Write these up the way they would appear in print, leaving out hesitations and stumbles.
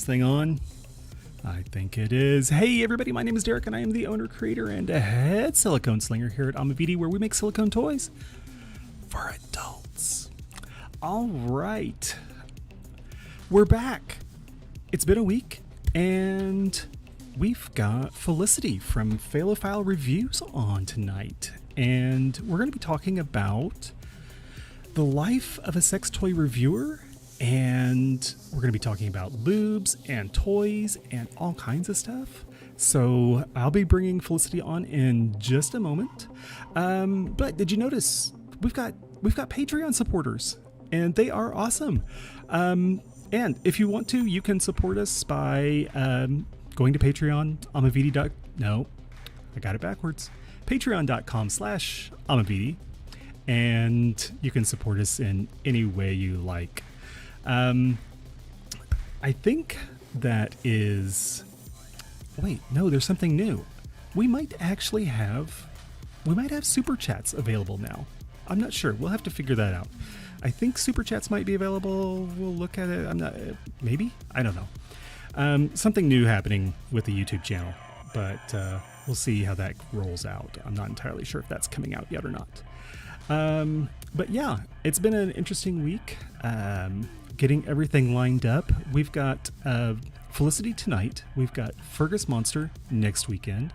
thing on? I think it is. Hey everybody, my name is Derek and I am the owner, creator, and head silicone slinger here at Amavidi, where we make silicone toys for adults. All right, we're back. It's been a week and we've got Felicity from Phallophile Reviews on tonight. And we're going to be talking about the life of a sex toy reviewer. And we're going to be talking about lubes and toys and all kinds of stuff. So I'll be bringing Felicity on in just a moment. But did you notice we've got Patreon supporters and they are awesome. And if you want to, you can support us by going to Patreon, Amavidi. No, I got it backwards. Patreon.com/Amavidi. And you can support us in any way you like. I think that is... Wait, no, there's something new. We might have super chats available now. I'm not sure. We'll have to figure that out. I think super chats might be available. We'll look at it. Maybe? I don't know. Something new happening with the YouTube channel, but we'll see how that rolls out. I'm not entirely sure if that's coming out yet or not. But yeah, it's been an interesting week. Getting everything lined up. We've got Felicity tonight. We've got Fergus Monster next weekend.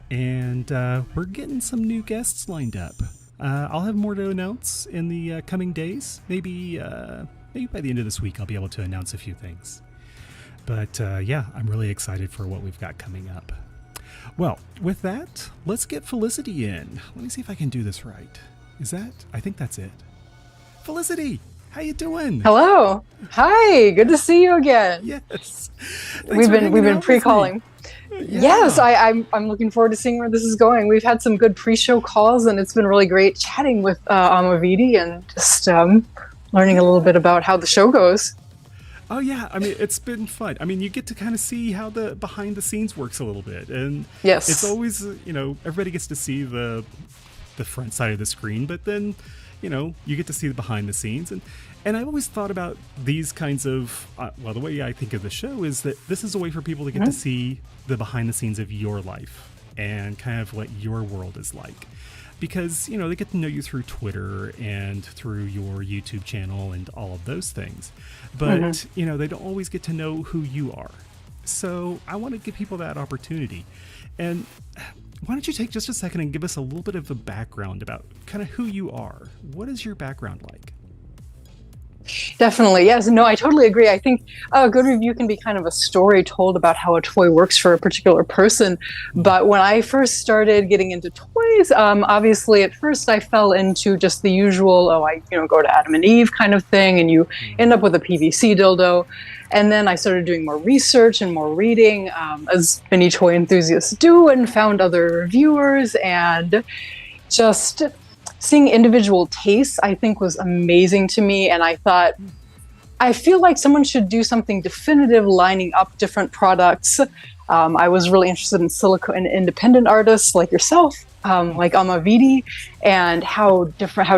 And we're getting some new guests lined up. I'll have more to announce in the coming days. Maybe by the end of this week, I'll be able to announce a few things. But yeah, I'm really excited for what we've got coming up. Well, with that, let's get Felicity in. Let me see if I can do this right. I think that's it. Felicity! How you doing? Hello. Hi. Good to see you again. Yes. We've been pre-calling. Yeah. Yes, I'm looking forward to seeing where this is going. We've had some good pre-show calls, and it's been really great chatting with Amavidi and just learning a little bit about how the show goes. Oh yeah, I mean it's been fun. I mean you get to kind of see how the behind the scenes works a little bit, and yes, it's always everybody gets to see the front side of the screen, but then you get to see the behind the scenes. And I've always thought about these kinds of, the way I think of the show is that this is a way for people to get to see the behind the scenes of your life and kind of what your world is like. Because, they get to know you through Twitter and through your YouTube channel and all of those things. But, they don't always get to know who you are. So I want to give people that opportunity. And why don't you take just a second and give us a little bit of a background about kind of who you are? What is your background like? Definitely. Yes. No, I totally agree. I think a good review can be kind of a story told about how a toy works for a particular person. But when I first started getting into toys, obviously at first I fell into just the usual, go to Adam and Eve kind of thing, and you end up with a PVC dildo. And then I started doing more research and more reading, as many toy enthusiasts do, and found other reviewers, and just seeing individual tastes, I think, was amazing to me. And I thought, I feel like someone should do something definitive, lining up different products. I was really interested in silicone independent artists like yourself, like Amavidi, and how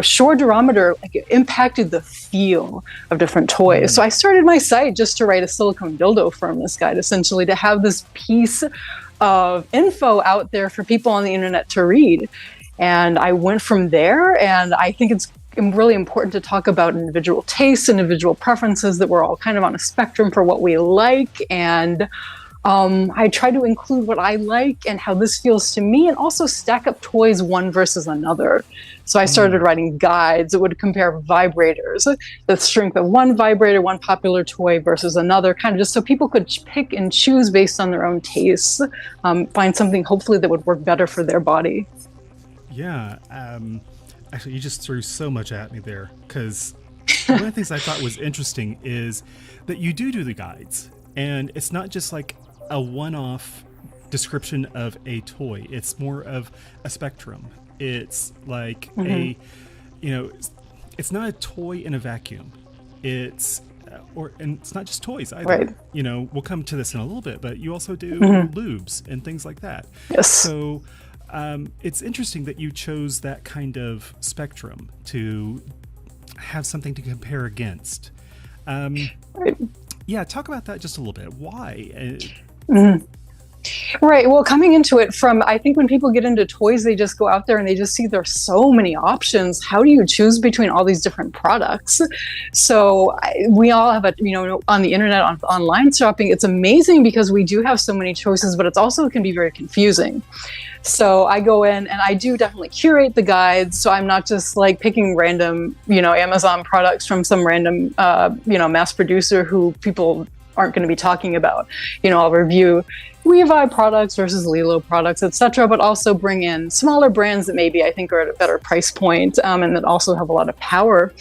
short durometer impacted the feel of different toys. So I started my site just to write a silicone dildo firmness guide, essentially, to have this piece of info out there for people on the internet to read. And I went from there, and I think it's really important to talk about individual tastes, individual preferences, that we're all kind of on a spectrum for what we like. And I try to include what I like and how this feels to me, and also stack up toys one versus another. So I started writing guides that would compare vibrators, the strength of one vibrator, one popular toy versus another, kind of just so people could pick and choose based on their own tastes, find something hopefully that would work better for their body. Yeah, actually, you just threw so much at me there, because one of the things I thought was interesting is that you do the guides, and it's not just like a one-off description of a toy. It's more of a spectrum. It's like it's not a toy in a vacuum. And it's not just toys either. Right. We'll come to this in a little bit, but you also do lubes and things like that. Yes. So it's interesting that you chose that kind of spectrum to have something to compare against. Right. Yeah, talk about that just a little bit. Why? Mhm. Right. Well, coming into it from, I think when people get into toys, they just go out there and they just see there's so many options. How do you choose between all these different products? So we all have on the internet, online shopping, it's amazing because we do have so many choices, but it's also can be very confusing. So I go in and I do definitely curate the guides. So I'm not just like picking random, Amazon products from some random, mass producer who people aren't going to be talking about. I'll review Levi products versus Lilo products, etc., but also bring in smaller brands that maybe I think are at a better price point, and that also have a lot of power.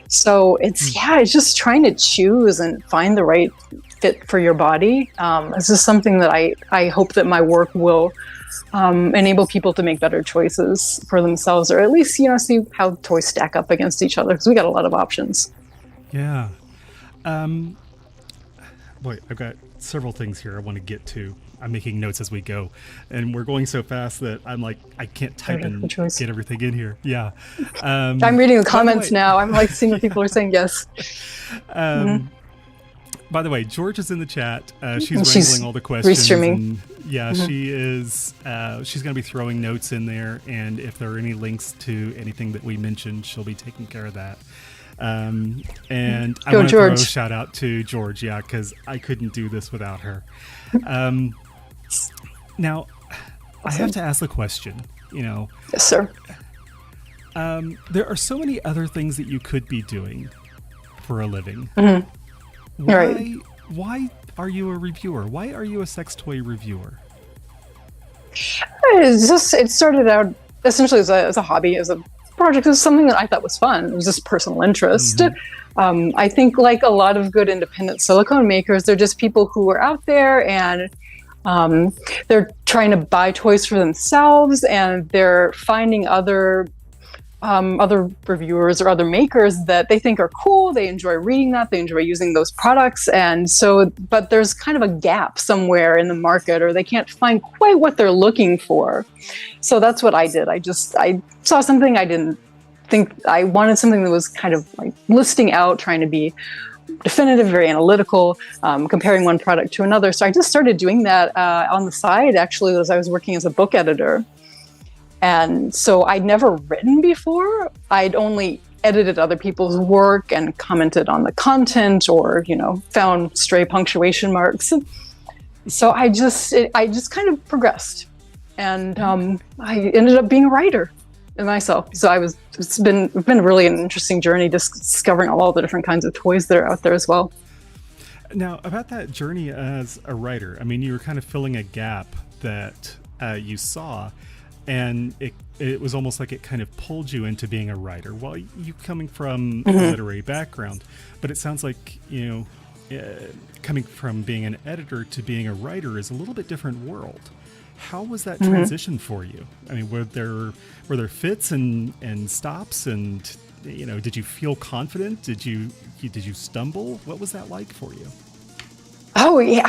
So it's just trying to choose and find the right fit for your body. It's just something that I hope that my work will enable people to make better choices for themselves, or at least see how toys stack up against each other, because we got a lot of options. Yeah. Boy, I've got several things here I want to get to. I'm making notes as we go, and we're going so fast that I'm like, I can't type and get everything in here. Yeah. I'm reading the comments now. I'm like seeing what people are saying. Yes. By the way, George is in the chat. She's wrangling all the questions. Restreaming. She is. She's going to be throwing notes in there, and if there are any links to anything that we mentioned, she'll be taking care of that. And I want to throw a shout out to George, because I couldn't do this without her. Now, I have to ask the question, Yes, sir. There are so many other things that you could be doing for a living. Why are you a reviewer? Why are you a sex toy reviewer? It started out essentially as a hobby, as a project. It was something that I thought was fun. It was just personal interest. I think like a lot of good independent silicone makers, they're just people who are out there and they're trying to buy toys for themselves, and they're finding other reviewers or other makers that they think are cool. They enjoy reading that. They enjoy using those products. And so, but there's kind of a gap somewhere in the market, or they can't find quite what they're looking for. So that's what I did. I saw something I didn't think I wanted, something that was kind of like listing out, trying to be definitive, very analytical, comparing one product to another. So I just started doing that on the side, actually, as I was working as a book editor. And so I'd never written before. I'd only edited other people's work and commented on the content, or, found stray punctuation marks. So I just kind of progressed, and I ended up being a writer myself. So it's been really an interesting journey, discovering all the different kinds of toys that are out there as well. Now, about that journey as a writer, I mean, you were kind of filling a gap that you saw, and it was almost like it kind of pulled you into being a writer. Well, you coming from a literary background, but it sounds like, coming from being an editor to being a writer is a little bit different world. How was that transition for you? I mean, were there fits and stops, and did you feel confident? Did you stumble? What was that like for you? Oh, yeah.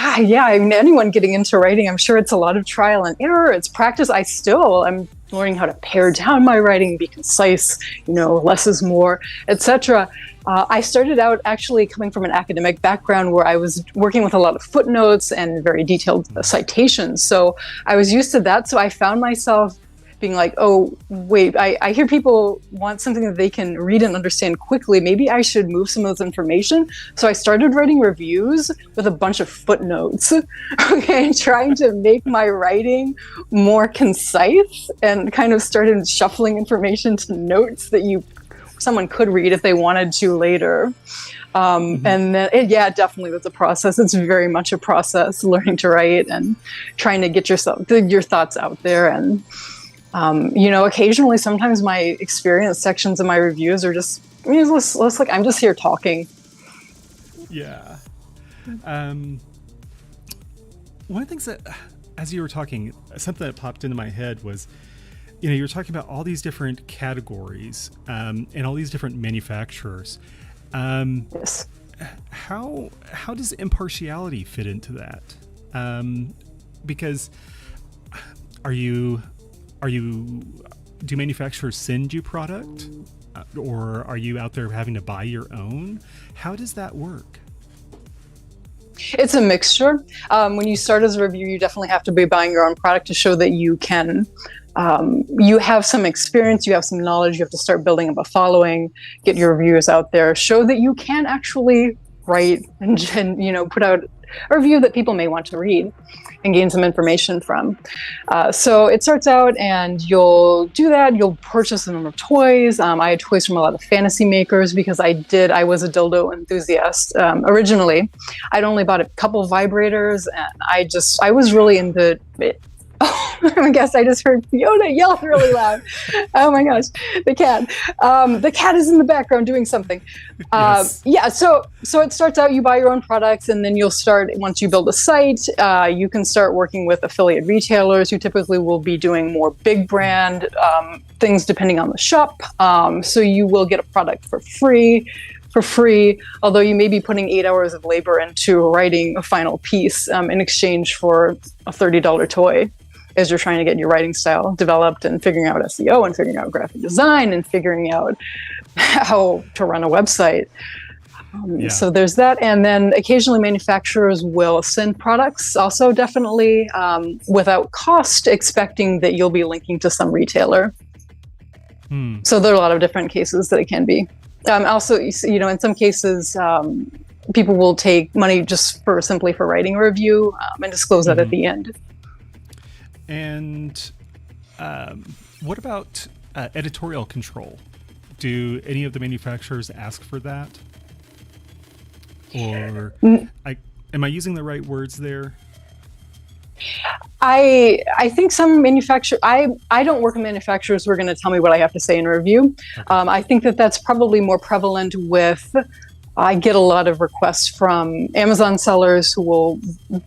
I mean, anyone getting into writing, I'm sure it's a lot of trial and error. It's practice. I'm learning how to pare down my writing, be concise, less is more, etc. I started out actually coming from an academic background where I was working with a lot of footnotes and very detailed citations. So I was used to that. So I found myself being like, oh, wait, I hear people want something that they can read and understand quickly. Maybe I should move some of this information. So I started writing reviews with a bunch of footnotes, trying to make my writing more concise, and kind of started shuffling information to notes that someone could read if they wanted to later. And then, it definitely was a process. It's very much a process, learning to write and trying to get your thoughts out there. And occasionally, sometimes my experience sections of my reviews are just, less like I'm just here talking. Yeah. One of the things that, as you were talking, something that popped into my head was, you were talking about all these different categories and all these different manufacturers. Yes. How does impartiality fit into that? Because do manufacturers send you product, or are you out there having to buy your own? How does that work? It's a mixture. When you start as a reviewer, you definitely have to be buying your own product to show that you can. You have some experience, you have some knowledge, you have to start building up a following, get your reviews out there, show that you can actually write and put out a review that people may want to read and gain some information from. So it starts out and you'll do that. You'll purchase a number of toys. I had toys from a lot of fantasy makers because I was a dildo enthusiast. Originally, I'd only bought a couple of vibrators and I was really into it. Oh my gosh, I just heard Fiona yell really loud. Oh my gosh, the cat. The cat is in the background doing something. Yes. Yeah, so it starts out, you buy your own products, and then you'll start, once you build a site, you can start working with affiliate retailers who typically will be doing more big brand things depending on the shop. So you will get a product for free, although you may be putting 8 hours of labor into writing a final piece in exchange for a $30 toy, as you're trying to get your writing style developed and figuring out SEO and figuring out graphic design and figuring out how to run a website. So there's that. And then occasionally manufacturers will send products also, definitely without cost, expecting that you'll be linking to some retailer. So there are a lot of different cases that it can be. Also, in some cases, people will take money just simply for writing a review and disclose that at the end. And what about editorial control? Do any of the manufacturers ask for that? Or am I using the right words there? I think some manufacturers, I don't work with manufacturers who are going to tell me what I have to say in a review. Okay. I think that's probably more prevalent with, I get a lot of requests from Amazon sellers who will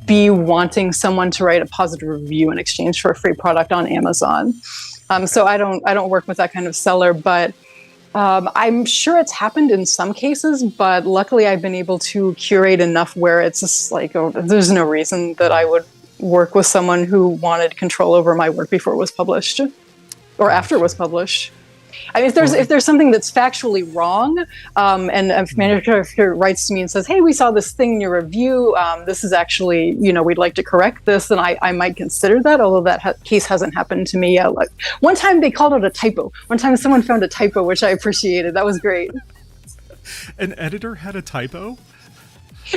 be wanting someone to write a positive review in exchange for a free product on Amazon. So I don't work with that kind of seller, but I'm sure it's happened in some cases, but luckily I've been able to curate enough where it's just like, there's no reason that I would work with someone who wanted control over my work before it was published or after it was published. I mean, if there's something that's factually wrong, and a manufacturer writes to me and says, "Hey, we saw this thing in your review. This is actually, we'd like to correct this," then I might consider that. Although that case hasn't happened to me yet. Like one time they called it a typo. One time someone found a typo, which I appreciated. That was great. An editor had a typo?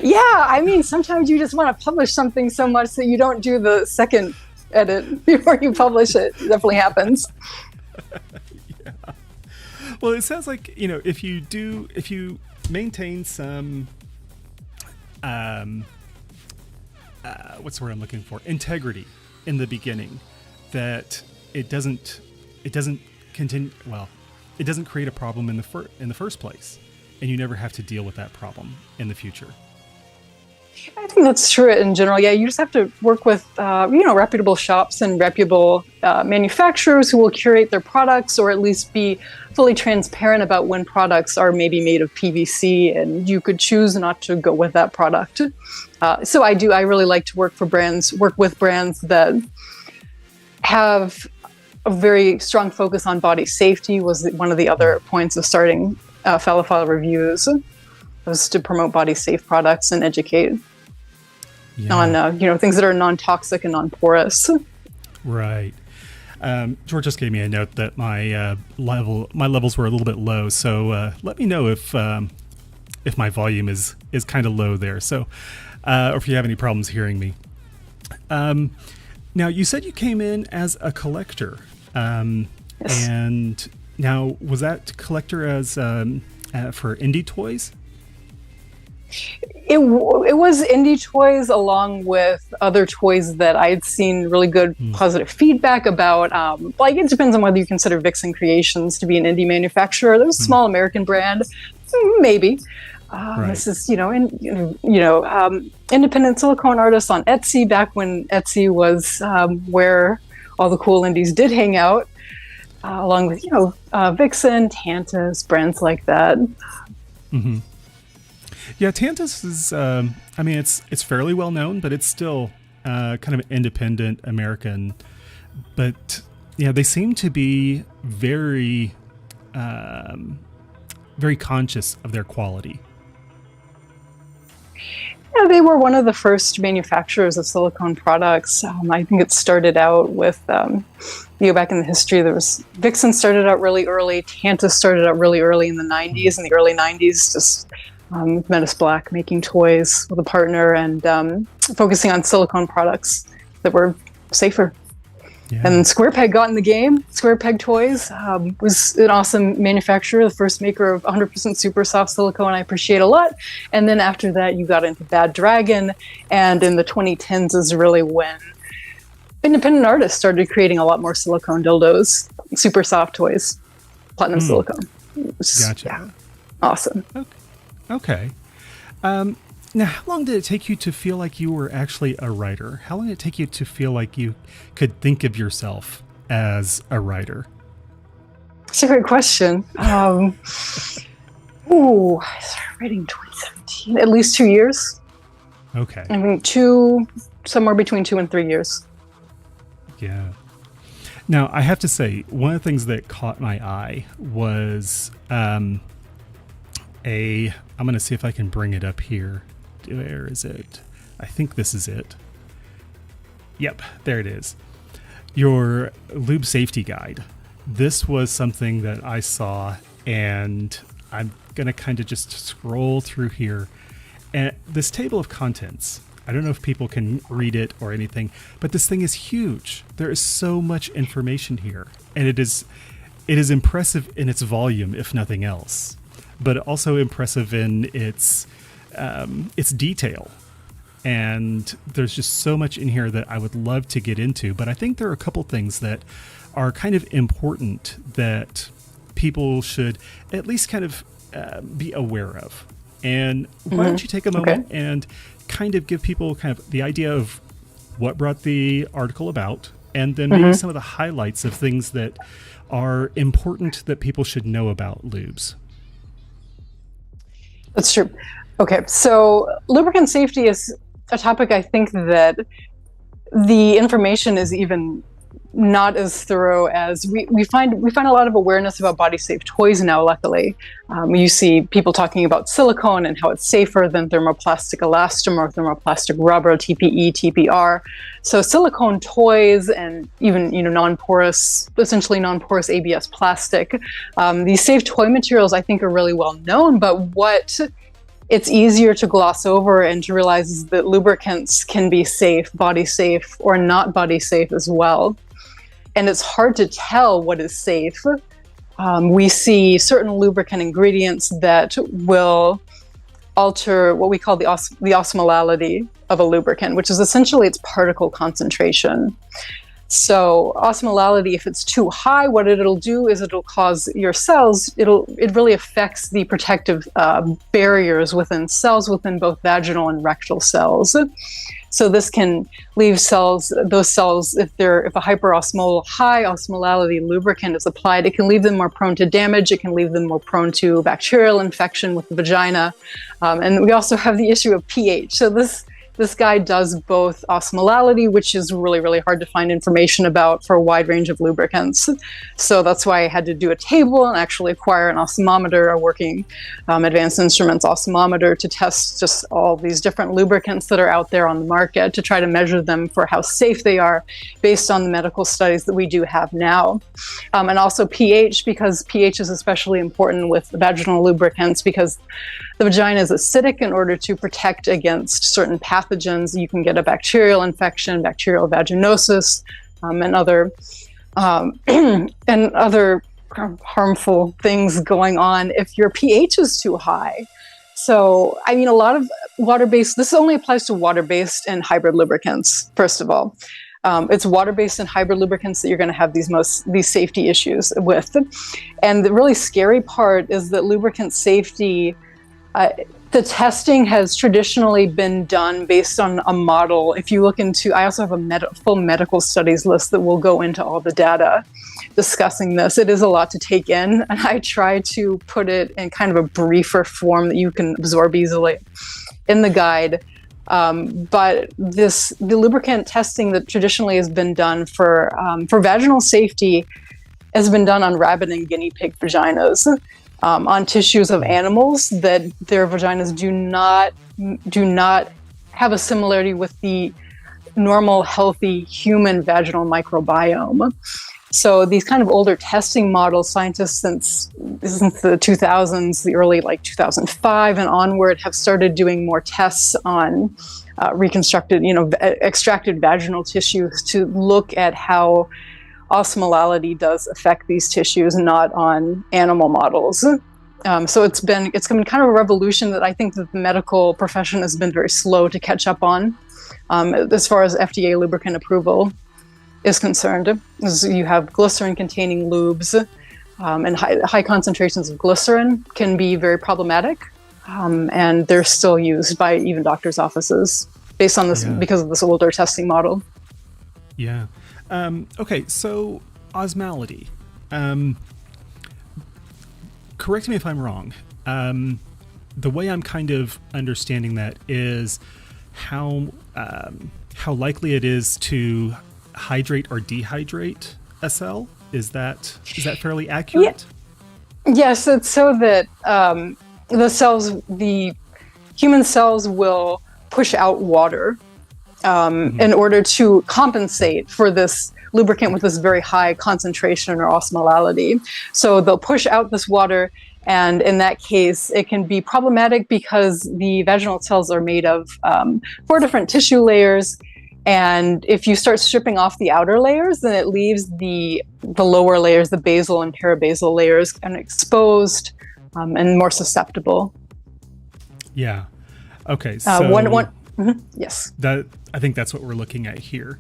Yeah, I mean, sometimes you just want to publish something so much that you don't do the second edit before you publish it. It definitely happens. Yeah. Well, it sounds like, if you maintain some, what's the word I'm looking for? Integrity in the beginning, that it doesn't continue. Well, it doesn't create a problem in the first place, and you never have to deal with that problem in the future. I think that's true in general. Yeah, you just have to work with, reputable shops and reputable manufacturers who will curate their products, or at least be fully transparent about when products are maybe made of PVC, and you could choose not to go with that product. So I really like to work with brands that have a very strong focus on body safety. Was one of the other points of starting Phallophile reviews, was to promote body safe products and educate on things that are non-toxic and non-porous. Right. George just gave me a note that my levels were a little bit low, so let me know if my volume is kind of low there. So, or if you have any problems hearing me. Now, you said you came in as a collector, yes. And now was that collector as for indie toys? It was indie toys along with other toys that I'd seen really good positive feedback about. It depends on whether you consider Vixen Creations to be an indie manufacturer. There's a small American brand, maybe. Right. This is, independent silicone artists on Etsy, back when Etsy was where all the cool indies did hang out, along with, Vixen, Tantus, brands like that. Mm-hmm. Yeah, Tantus is, it's fairly well known, but it's still kind of independent American. But, yeah, they seem to be very, very conscious of their quality. Yeah, they were one of the first manufacturers of silicone products. I think it started out with, back in the history, there was Vixen started out really early, Tantus started out really early in the 90s, in the early 90s, just Metis Black making toys with a partner and focusing on silicone products that were safer. Yeah. And Square Peg got in the game. Square Peg Toys was an awesome manufacturer, the first maker of 100% super soft silicone I appreciate a lot. And then after that, you got into Bad Dragon. And in the 2010s is really when independent artists started creating a lot more silicone dildos, super soft toys, platinum silicone. Gotcha. Yeah, awesome. Okay. Now, how long did it take you to feel like you were actually a writer? How long did it take you to feel like you could think of yourself as a writer? That's a great question. I started writing in 2017, at least 2 years. Okay. I mean, somewhere between 2 and 3 years. Yeah. Now, I have to say, one of the things that caught my eye was I'm going to see if I can bring it up here. Where is it? I think this is it. Yep, there it is. Your lube safety guide. This was something that I saw, and I'm going to kind of just scroll through here. And this table of contents, I don't know if people can read it or anything, but this thing is huge. There is so much information here, and it is impressive in its volume, if nothing else, but also impressive in its detail. And there's just so much in here that I would love to get into, but I think there are a couple things that are kind of important that people should at least kind of be aware of. And why don't you take a moment and kind of give people kind of the idea of what brought the article about, and then maybe some of the highlights of things that are important that people should know about lubes. That's true. Okay, so lubricant safety is a topic I think that the information is even not as thorough as we find a lot of awareness about body safe toys now, luckily. You see people talking about silicone and how it's safer than thermoplastic elastomer, thermoplastic rubber, TPE, TPR. So silicone toys and even essentially non-porous ABS plastic. These safe toy materials I think are really well known, but what it's easier to gloss over and to realize is that lubricants can be safe, body safe, or not body safe as well. And it's hard to tell what is safe. We see certain lubricant ingredients that will alter what we call the osmolality of a lubricant, which is essentially its particle concentration. So osmolality, if it's too high, what it'll do is it'll cause your cells, it really affects the protective barriers within cells, within both vaginal and rectal cells. So this can leave those cells, if a high osmolality lubricant is applied, it can leave them more prone to damage. It can leave them more prone to bacterial infection with the vagina. And we also have the issue of pH. So this guide does both osmolality, which is really, really hard to find information about for a wide range of lubricants. So that's why I had to do a table and actually acquire an osmometer, a working Advanced Instruments osmometer, to test just all these different lubricants that are out there on the market to try to measure them for how safe they are based on the medical studies that we do have now. And also pH, because pH is especially important with vaginal lubricants because the vagina is acidic. In order to protect against certain pathogens, you can get a bacterial infection, bacterial vaginosis, and other harmful things going on if your pH is too high. So, I mean, a lot of water-based, this only applies to water-based and hybrid lubricants, first of all. It's water-based and hybrid lubricants that you're going to have these safety issues with. And the really scary part is that lubricant safety, the testing has traditionally been done based on a model. If you look into, I also have a full medical studies list that will go into all the data discussing this. It is a lot to take in, and I try to put it in kind of a briefer form that you can absorb easily in the guide. But the lubricant testing that traditionally has been done for vaginal safety has been done on rabbit and guinea pig vaginas. On tissues of animals that their vaginas do not have a similarity with the normal, healthy human vaginal microbiome. So these kind of older testing models, scientists since the 2000s, the early 2005 and onward, have started doing more tests on reconstructed, extracted vaginal tissues to look at how osmolality does affect these tissues, not on animal models. So it's been kind of a revolution that I think that the medical profession has been very slow to catch up on, as far as FDA lubricant approval is concerned. You have glycerin-containing lubes, and high concentrations of glycerin can be very problematic, and they're still used by even doctors' offices based on this because of this older testing model. Yeah. Okay, so osmolality. Correct me if I'm wrong. The way I'm kind of understanding that is how likely it is to hydrate or dehydrate a cell. Is that fairly accurate? Yeah. Yes, it's so that the human cells will push out water in order to compensate for this lubricant with this very high concentration or osmolality. So they'll push out this water, and in that case, it can be problematic because the vaginal cells are made of 4 different tissue layers. And if you start stripping off the outer layers, then it leaves the lower layers, the basal and parabasal layers, kind of exposed and more susceptible. Yeah. Okay. So yes. That, I think that's what we're looking at here.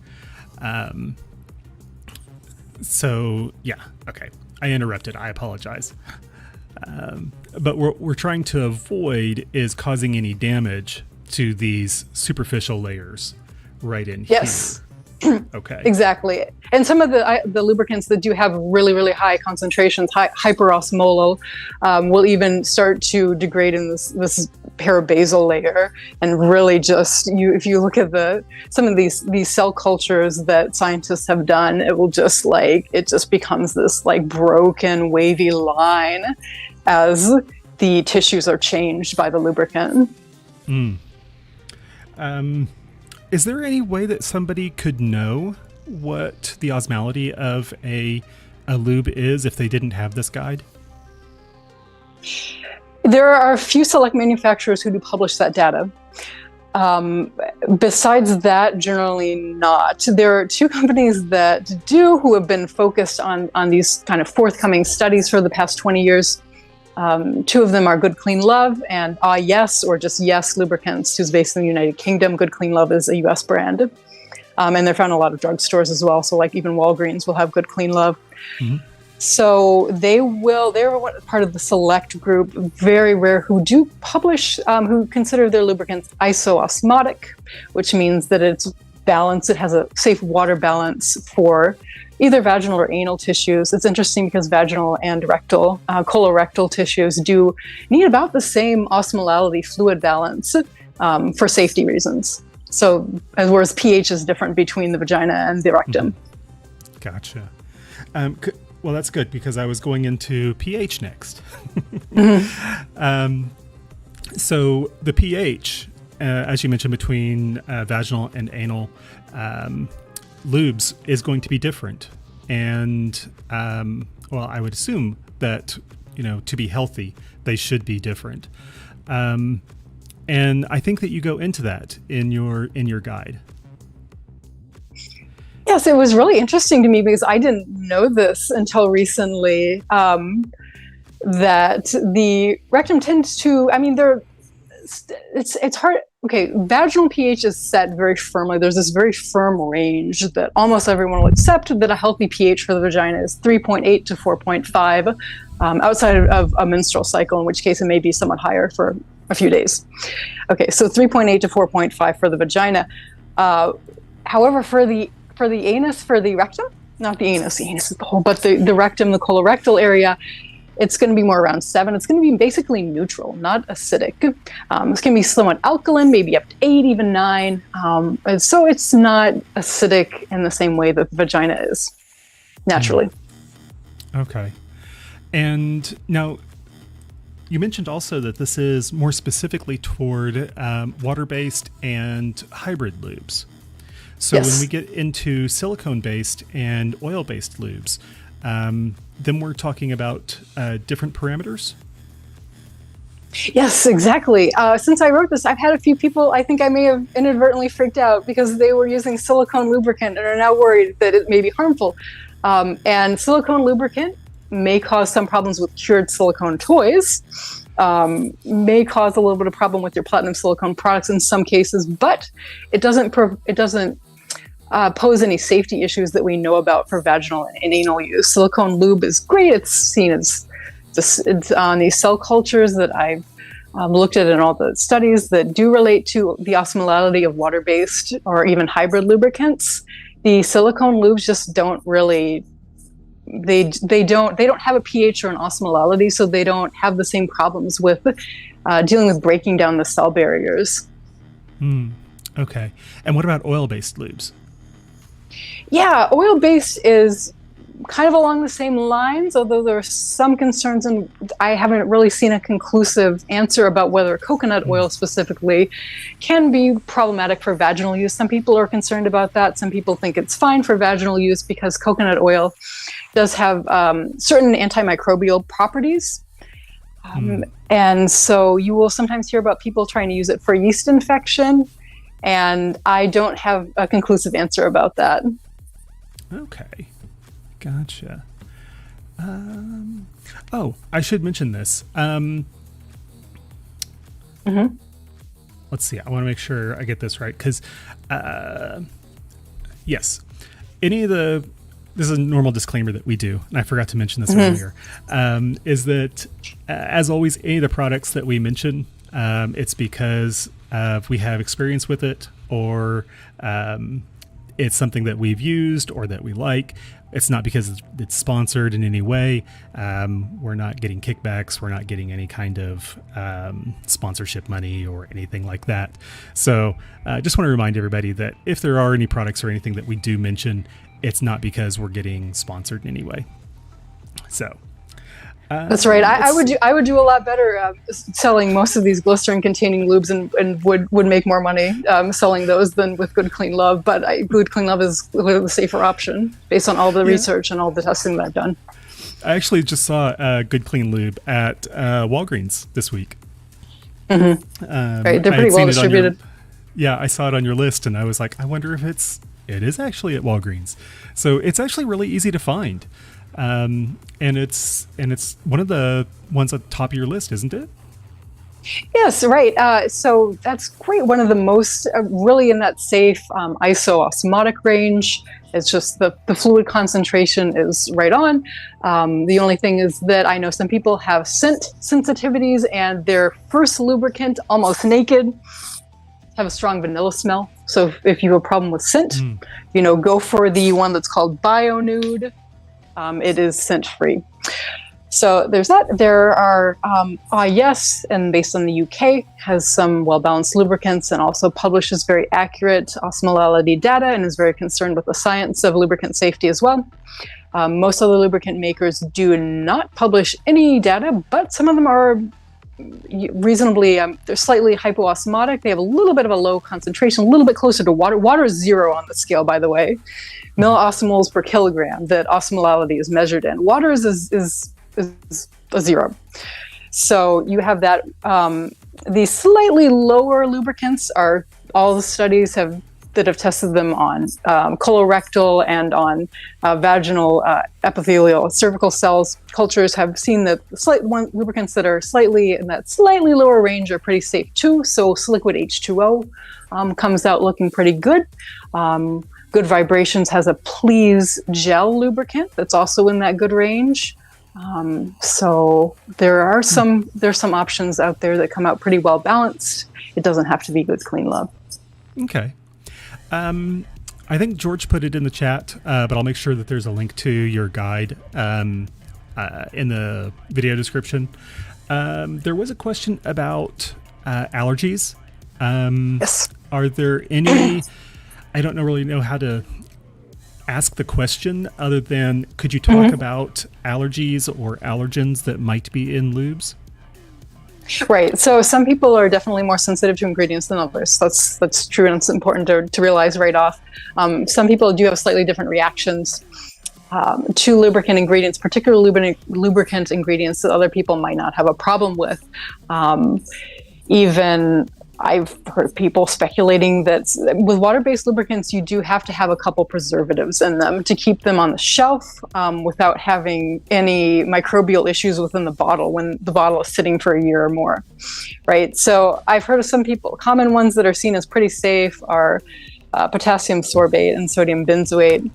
So yeah. Okay. I interrupted. I apologize. But we're trying to avoid is causing any damage to these superficial layers right in here. Yes. Okay. Exactly. And some of the lubricants that do have really, really high concentrations, hyperosmolar, will even start to degrade in this parabasal layer, and really just if you look at some of these cell cultures that scientists have done, it will just it just becomes this broken wavy line as the tissues are changed by the lubricant. Is there any way that somebody could know what the osmolality of a lube is if they didn't have this guide? There are a few select manufacturers who do publish that data. Besides that, generally not. There are 2 companies that do, who have been focused on these kind of forthcoming studies for the past 20 years. 2 of them are Good Clean Love and Yes, or just Yes Lubricants, who's based in the United Kingdom. Good Clean Love is a US brand. And they're found in a lot of drugstores as well. So even Walgreens will have Good Clean Love. Mm-hmm. So they're part of the select group, very rare, who do publish, who consider their lubricants isoosmotic, which means that it's balanced. It has a safe water balance for either vaginal or anal tissues. It's interesting because vaginal and rectal, colorectal tissues do need about the same osmolality fluid balance for safety reasons. So, whereas pH is different between the vagina and the rectum. Gotcha. Well, that's good because I was going into pH next. So the pH, as you mentioned, between vaginal and anal lubes is going to be different. And, well, I would assume that, to be healthy, they should be different. And I think that you go into that in your guide. Yes, it was really interesting to me because I didn't know this until recently, that the rectum tends to, it's hard. Okay, vaginal pH is set very firmly. There's this very firm range that almost everyone will accept, that a healthy pH for the vagina is 3.8 to 4.5, outside of a menstrual cycle, in which case it may be somewhat higher for a few days. Okay, so 3.8 to 4.5 for the vagina. However, for the anus, for the rectum, not the anus is the whole, but the rectum, the colorectal area, it's going to be more around 7. It's going to be basically neutral, not acidic. It's going to be somewhat alkaline, maybe up to 8, even 9. So it's not acidic in the same way that the vagina is, naturally. Okay. And now, you mentioned also that this is more specifically toward water-based and hybrid lubes. So Yes. when we get into silicone-based and oil-based lubes, then we're talking about different parameters? Yes, exactly. Since I wrote this, I've had a few people, I think I may have inadvertently freaked out because they were using silicone lubricant and are now worried that it may be harmful. And silicone lubricant may cause some problems with cured silicone toys, may cause a little bit of problem with your platinum-silicone products in some cases, but it doesn't pose any safety issues that we know about for vaginal and anal use. Silicone lube is great. It's seen as it's on these cell cultures that I've looked at in all the studies that do relate to the osmolality of water-based or even hybrid lubricants. The silicone lubes just don't really, they don't have a pH or an osmolality, so they don't have the same problems with dealing with breaking down the cell barriers. Okay. And what about oil-based lubes? Yeah, oil-based is kind of along the same lines, although there are some concerns, and I haven't really seen a conclusive answer about whether coconut oil specifically can be problematic for vaginal use. Some people are concerned about that. Some people think it's fine for vaginal use because coconut oil does have certain antimicrobial properties. And so you will sometimes hear about people trying to use it for yeast infection, and I don't have a conclusive answer about that. Okay. Gotcha. Oh, I should mention this. Let's see. I want to make sure I get this right because, yes, this is a normal disclaimer that we do, and I forgot to mention this earlier, is that, as always, any of the products that we mention, it's because we have experience with it, or it's something that we've used or that we like. It's not because it's sponsored in any way. We're not getting kickbacks. We're not getting any kind of sponsorship money or anything like that. So I just want to remind everybody that if there are any products or anything that we do mention, it's not because we're getting sponsored in any way. So that's right. I would do a lot better selling most of these glycerin-containing lubes, and would make more money selling those than with Good Clean Love. But Good Clean Love is the safer option based on all the research and all the testing that I've done. I actually just saw Good Clean Lube at Walgreens this week. Right, they're pretty well distributed. Yeah, I saw it on your list, and I was like, I wonder if it is actually at Walgreens. So it's actually really easy to find. And it's one of the ones at the top of your list, isn't it? Yes, right. So that's great. One of the most really in that safe isoosmotic range. It's just the fluid concentration is right on. The only thing is that I know some people have scent sensitivities, and their first lubricant, almost naked, have a strong vanilla smell. So if you have a problem with scent, go for the one that's called Bio Nude. It is scent-free. So there's that. There are, yes, and based on the UK, has some well-balanced lubricants and also publishes very accurate osmolality data and is very concerned with the science of lubricant safety as well. Most other lubricant makers do not publish any data, but some of them are reasonably, they're slightly hypoosmotic. They have a little bit of a low concentration, a little bit closer to water. Water is 0 on the scale, by the way. Milliosmoles per kilogram that osmolality is measured in. Water is a 0. So you have that. The slightly lower lubricants are all the studies that have tested them on colorectal and on vaginal epithelial cervical cells cultures have seen that lubricants that are slightly in that slightly lower range are pretty safe too. So liquid H2O comes out looking pretty good. Good Vibrations has a Please gel lubricant that's also in that good range. So there's some options out there that come out pretty well balanced. It doesn't have to be Good Clean Love. Okay. I think George put it in the chat, but I'll make sure that there's a link to your guide in the video description. There was a question about allergies. Yes. Are there any... I don't really know how to ask the question other than, could you talk about allergies or allergens that might be in lubes? Right. So some people are definitely more sensitive to ingredients than others. That's true, and it's important to realize right off. Some people do have slightly different reactions to lubricant ingredients, particularly lubricant ingredients that other people might not have a problem with. Even I've heard people speculating that with water-based lubricants, you do have to have a couple preservatives in them to keep them on the shelf without having any microbial issues within the bottle when the bottle is sitting for a year or more, right? So I've heard of some people, common ones that are seen as pretty safe are potassium sorbate and sodium benzoate.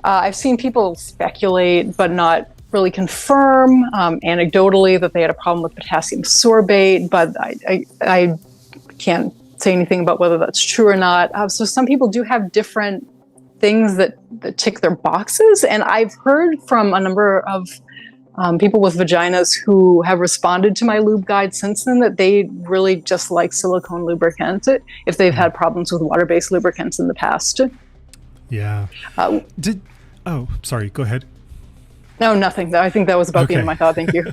I've seen people speculate, but not really confirm anecdotally that they had a problem with potassium sorbate, but I can't say anything about whether that's true or not. So some people do have different things that tick their boxes. And I've heard from a number of people with vaginas who have responded to my lube guide since then that they really just like silicone lubricant if they've had problems with water-based lubricants in the past. Yeah. Sorry, go ahead. No, nothing. I think that was about the end of my thought. Thank you.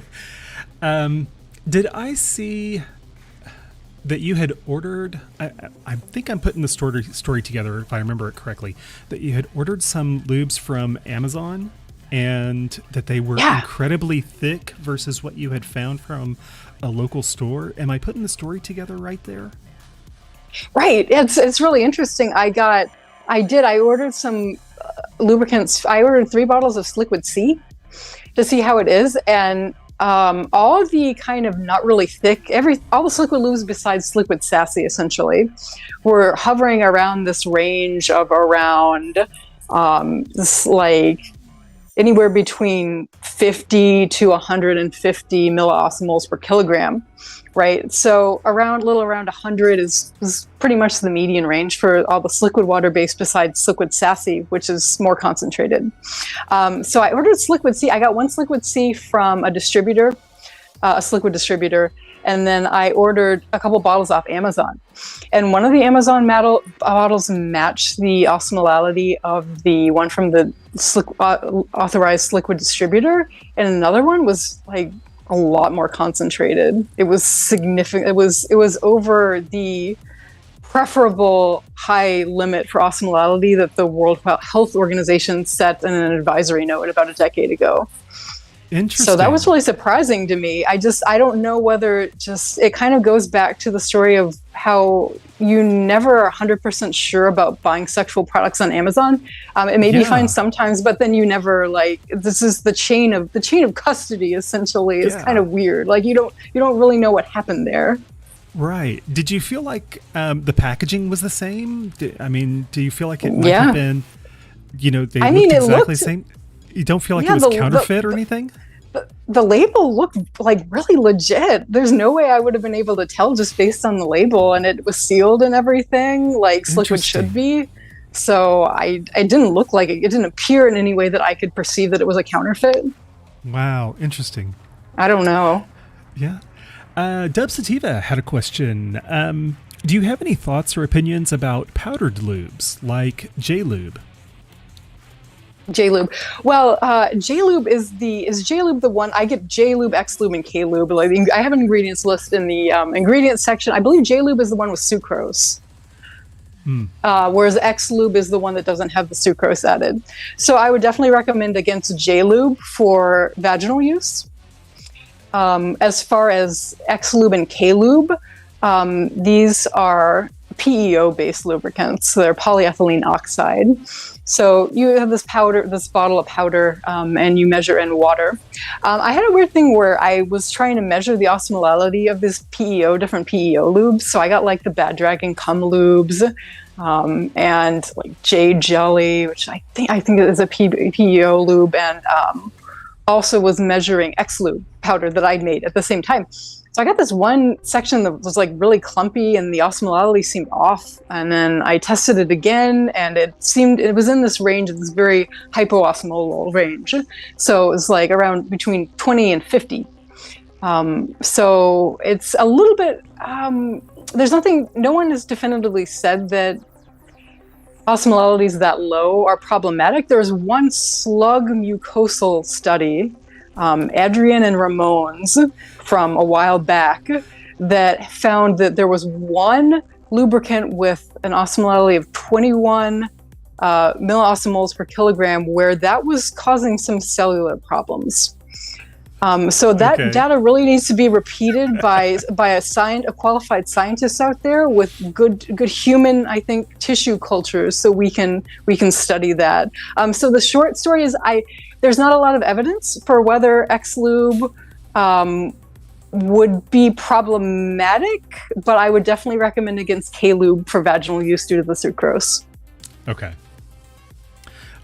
Did I see that you had ordered, I think I'm putting the story together if I remember it correctly, that you had ordered some lubes from Amazon and that they were incredibly thick versus what you had found from a local store. Am I putting the story together right there? Right. It's really interesting. I ordered some lubricants. I ordered 3 bottles of Liquid C to see how it is. And all of the kind of not really thick, all the Liquid lubes besides Liquid Sassy essentially were hovering around this range of around this like anywhere between 50 to 150 milliosmoles per kilogram, right? So around 100 is pretty much the median range for all this liquid water-based besides Liquid Sassy, which is more concentrated. So I ordered Liquid C. I got one Liquid C from a distributor, a liquid distributor, and then I ordered a couple bottles off Amazon. And one of the Amazon bottles matched the osmolality of the one from the authorized liquid distributor, and another one was like a lot more concentrated. It was significant. It was over the preferable high limit for osmolality that the World Health Organization set in an advisory note about a decade ago. Interesting. So that was really surprising to me. I don't know whether it kind of goes back to the story of how you never are 100% sure about buying sexual products on Amazon. It may be fine sometimes, but then you never this is the chain of custody essentially is kind of weird. Like you don't really know what happened there. Right. Did you feel like the packaging was the same? Do you feel like it might have been, they looked exactly the same? You don't feel like it was counterfeit or anything? The label looked like really legit. There's no way I would have been able to tell just based on the label, and it was sealed and everything like Liquid should be. So it didn't look like it didn't appear in any way that I could perceive that it was a counterfeit. Wow, interesting. I don't know. Yeah. Dub Sativa had a question. Do you have any thoughts or opinions about powdered lubes like J-Lube? J-Lube. Well, J-Lube is J-Lube the one? I get J-Lube, X-Lube, and K-Lube. Like, I have an ingredients list in the ingredients section. I believe J-Lube is the one with sucrose. Whereas X-Lube is the one that doesn't have the sucrose added. So I would definitely recommend against J-Lube for vaginal use. As far as X-Lube and K-Lube, these are PEO-based lubricants. So they're polyethylene oxide. So you have this bottle of powder, and you measure in water. I had a weird thing where I was trying to measure the osmolality of this different PEO lubes. So I got like the Bad Dragon Cum lubes, and like Jade Jelly, which I think is a PEO lube, and also was measuring X-Lube powder that I'd made at the same time. So I got this one section that was like really clumpy and the osmolality seemed off. And then I tested it again and it was in this range, this very hypoosmolar range. So it was like around between 20 and 50. So it's a little bit, no one has definitively said that osmolalities that low are problematic. There's one slug mucosal study Adrian and Ramones from a while back that found that there was one lubricant with an osmolality of 21 milliosmoles per kilogram where that was causing some cellular problems. So that data really needs to be repeated by a qualified scientist out there with good human, I think, tissue cultures, so we can study that. So the short story is, there's not a lot of evidence for whether X-Lube would be problematic, but I would definitely recommend against K-Lube for vaginal use due to the sucrose. Okay.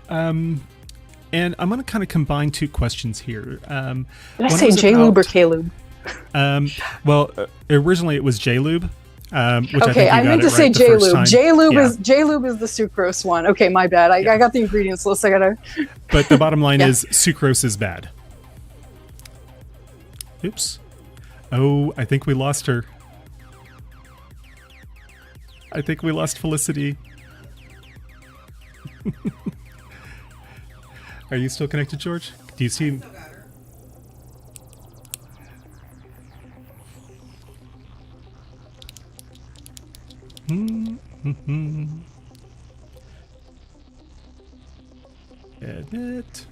And I'm going to kind of combine two questions here. Did I say J-Lube or K-Lube? Well, originally it was J-Lube. Which okay, I meant to say J-Lube. J-Lube is the sucrose one. Okay, my bad. I got the ingredients list. But the bottom line is sucrose is bad. Oops. Oh, I think we lost her. I think we lost Felicity. Are you still connected, George? Do you see? Edit.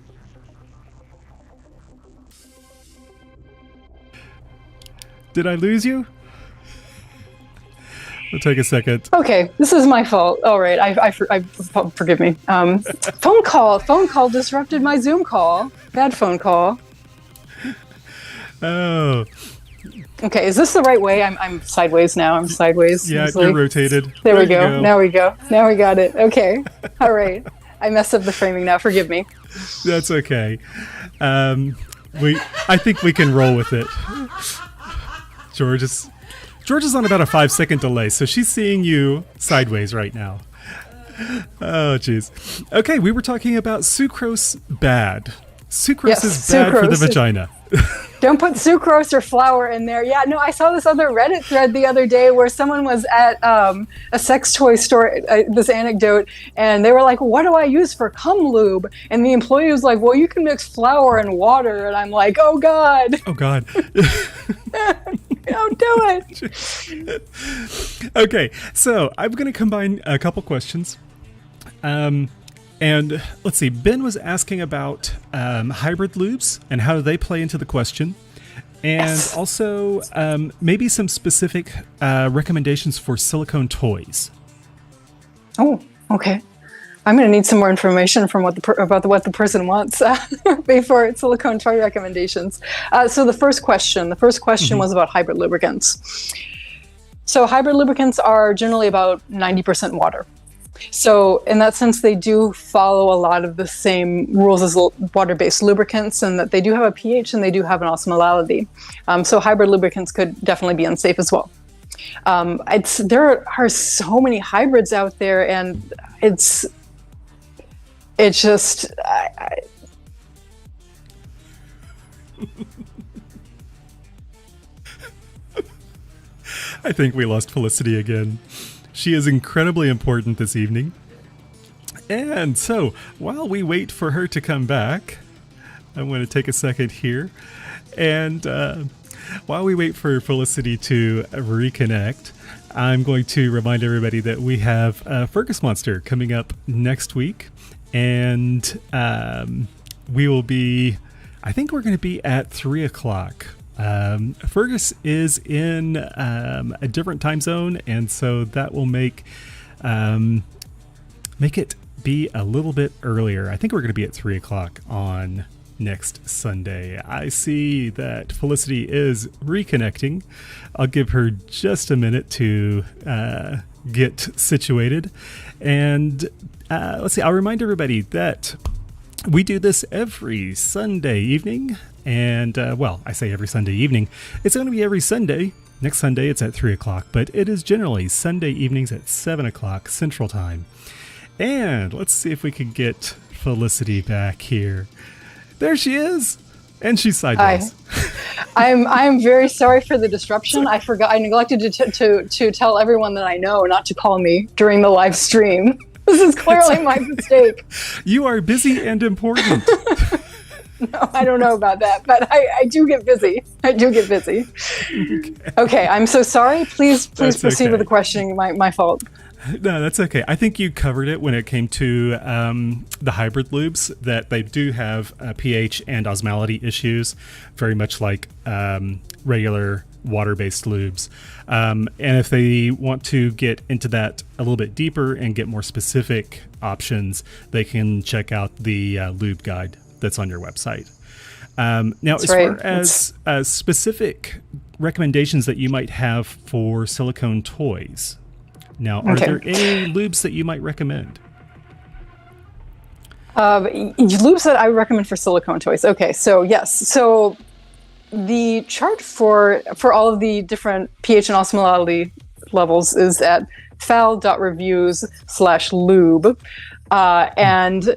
Did I lose you? It'll take a second. Okay, this is my fault. All right, I forgive me. Phone call disrupted my Zoom call. Bad phone call. Oh. Okay, is this the right way? I'm sideways now. I'm sideways. Yeah, you're rotated. There we go. Now we got it. Okay. All right. I messed up the framing now. Forgive me. That's okay. I think we can roll with it. George is on about a 5-second delay, so she's seeing you sideways right now. Oh, jeez. Okay, we were talking about sucrose bad. Sucrose is bad for the vagina. Don't put sucrose or flour in there. Yeah, no, I saw this other Reddit thread the other day where someone was at a sex toy store, this anecdote, and they were like, what do I use for cum lube? And the employee was like, well, you can mix flour and water. And I'm like, oh, God. Oh, God. Don't do it. Okay, so I'm going to combine a couple questions. And let's see, Ben was asking about hybrid lubes and how they play into the question. And also maybe some specific recommendations for silicone toys. Oh, okay. I'm going to need some more information from what the person wants before silicone toy recommendations. So the first question was about hybrid lubricants. So hybrid lubricants are generally about 90% water. So in that sense, they do follow a lot of the same rules as water-based lubricants, and that they do have a pH and they do have an osmolality. So hybrid lubricants could definitely be unsafe as well. There are so many hybrids out there, and it's just... I think we lost Felicity again. She is incredibly important this evening. And so, while we wait for her to come back, I'm going to take a second here. And while we wait for Felicity to reconnect, I'm going to remind everybody that we have Fergus Monster coming up next week. And we will be, I think we're going to be at 3 o'clock. Fergus is in a different time zone, and so that will make it be a little bit earlier. I think we're going to be at 3 o'clock on next Sunday. I see that Felicity is reconnecting. I'll give her just a minute to get situated. And let's see, I'll remind everybody that we do this every Sunday evening. And, well, I say every Sunday evening. It's going to be every Sunday. Next Sunday, it's at 3 o'clock. But it is generally Sunday evenings at 7 o'clock Central Time. And let's see if we can get Felicity back here. There she is. And she's sideways. Hi. I'm very sorry for the disruption. I neglected to tell everyone that I know not to call me during the live stream. This is clearly my mistake. You are busy and important. No, I don't know about that, but I do get busy. Okay, I'm so sorry. Please proceed okay. with the questioning. My fault. No, that's okay. I think you covered it when it came to the hybrid lubes, that they do have pH and osmolality issues, very much like regular water-based lubes. And if they want to get into that a little bit deeper and get more specific options, they can check out the lube guide that's on your website. Now, as far as specific recommendations that you might have for silicone toys, now, are there any lubes that you might recommend? Lubes that I recommend for silicone toys. Okay, so yes. So the chart for all of the different pH and osmolality levels is at Phal.Reviews/lube. And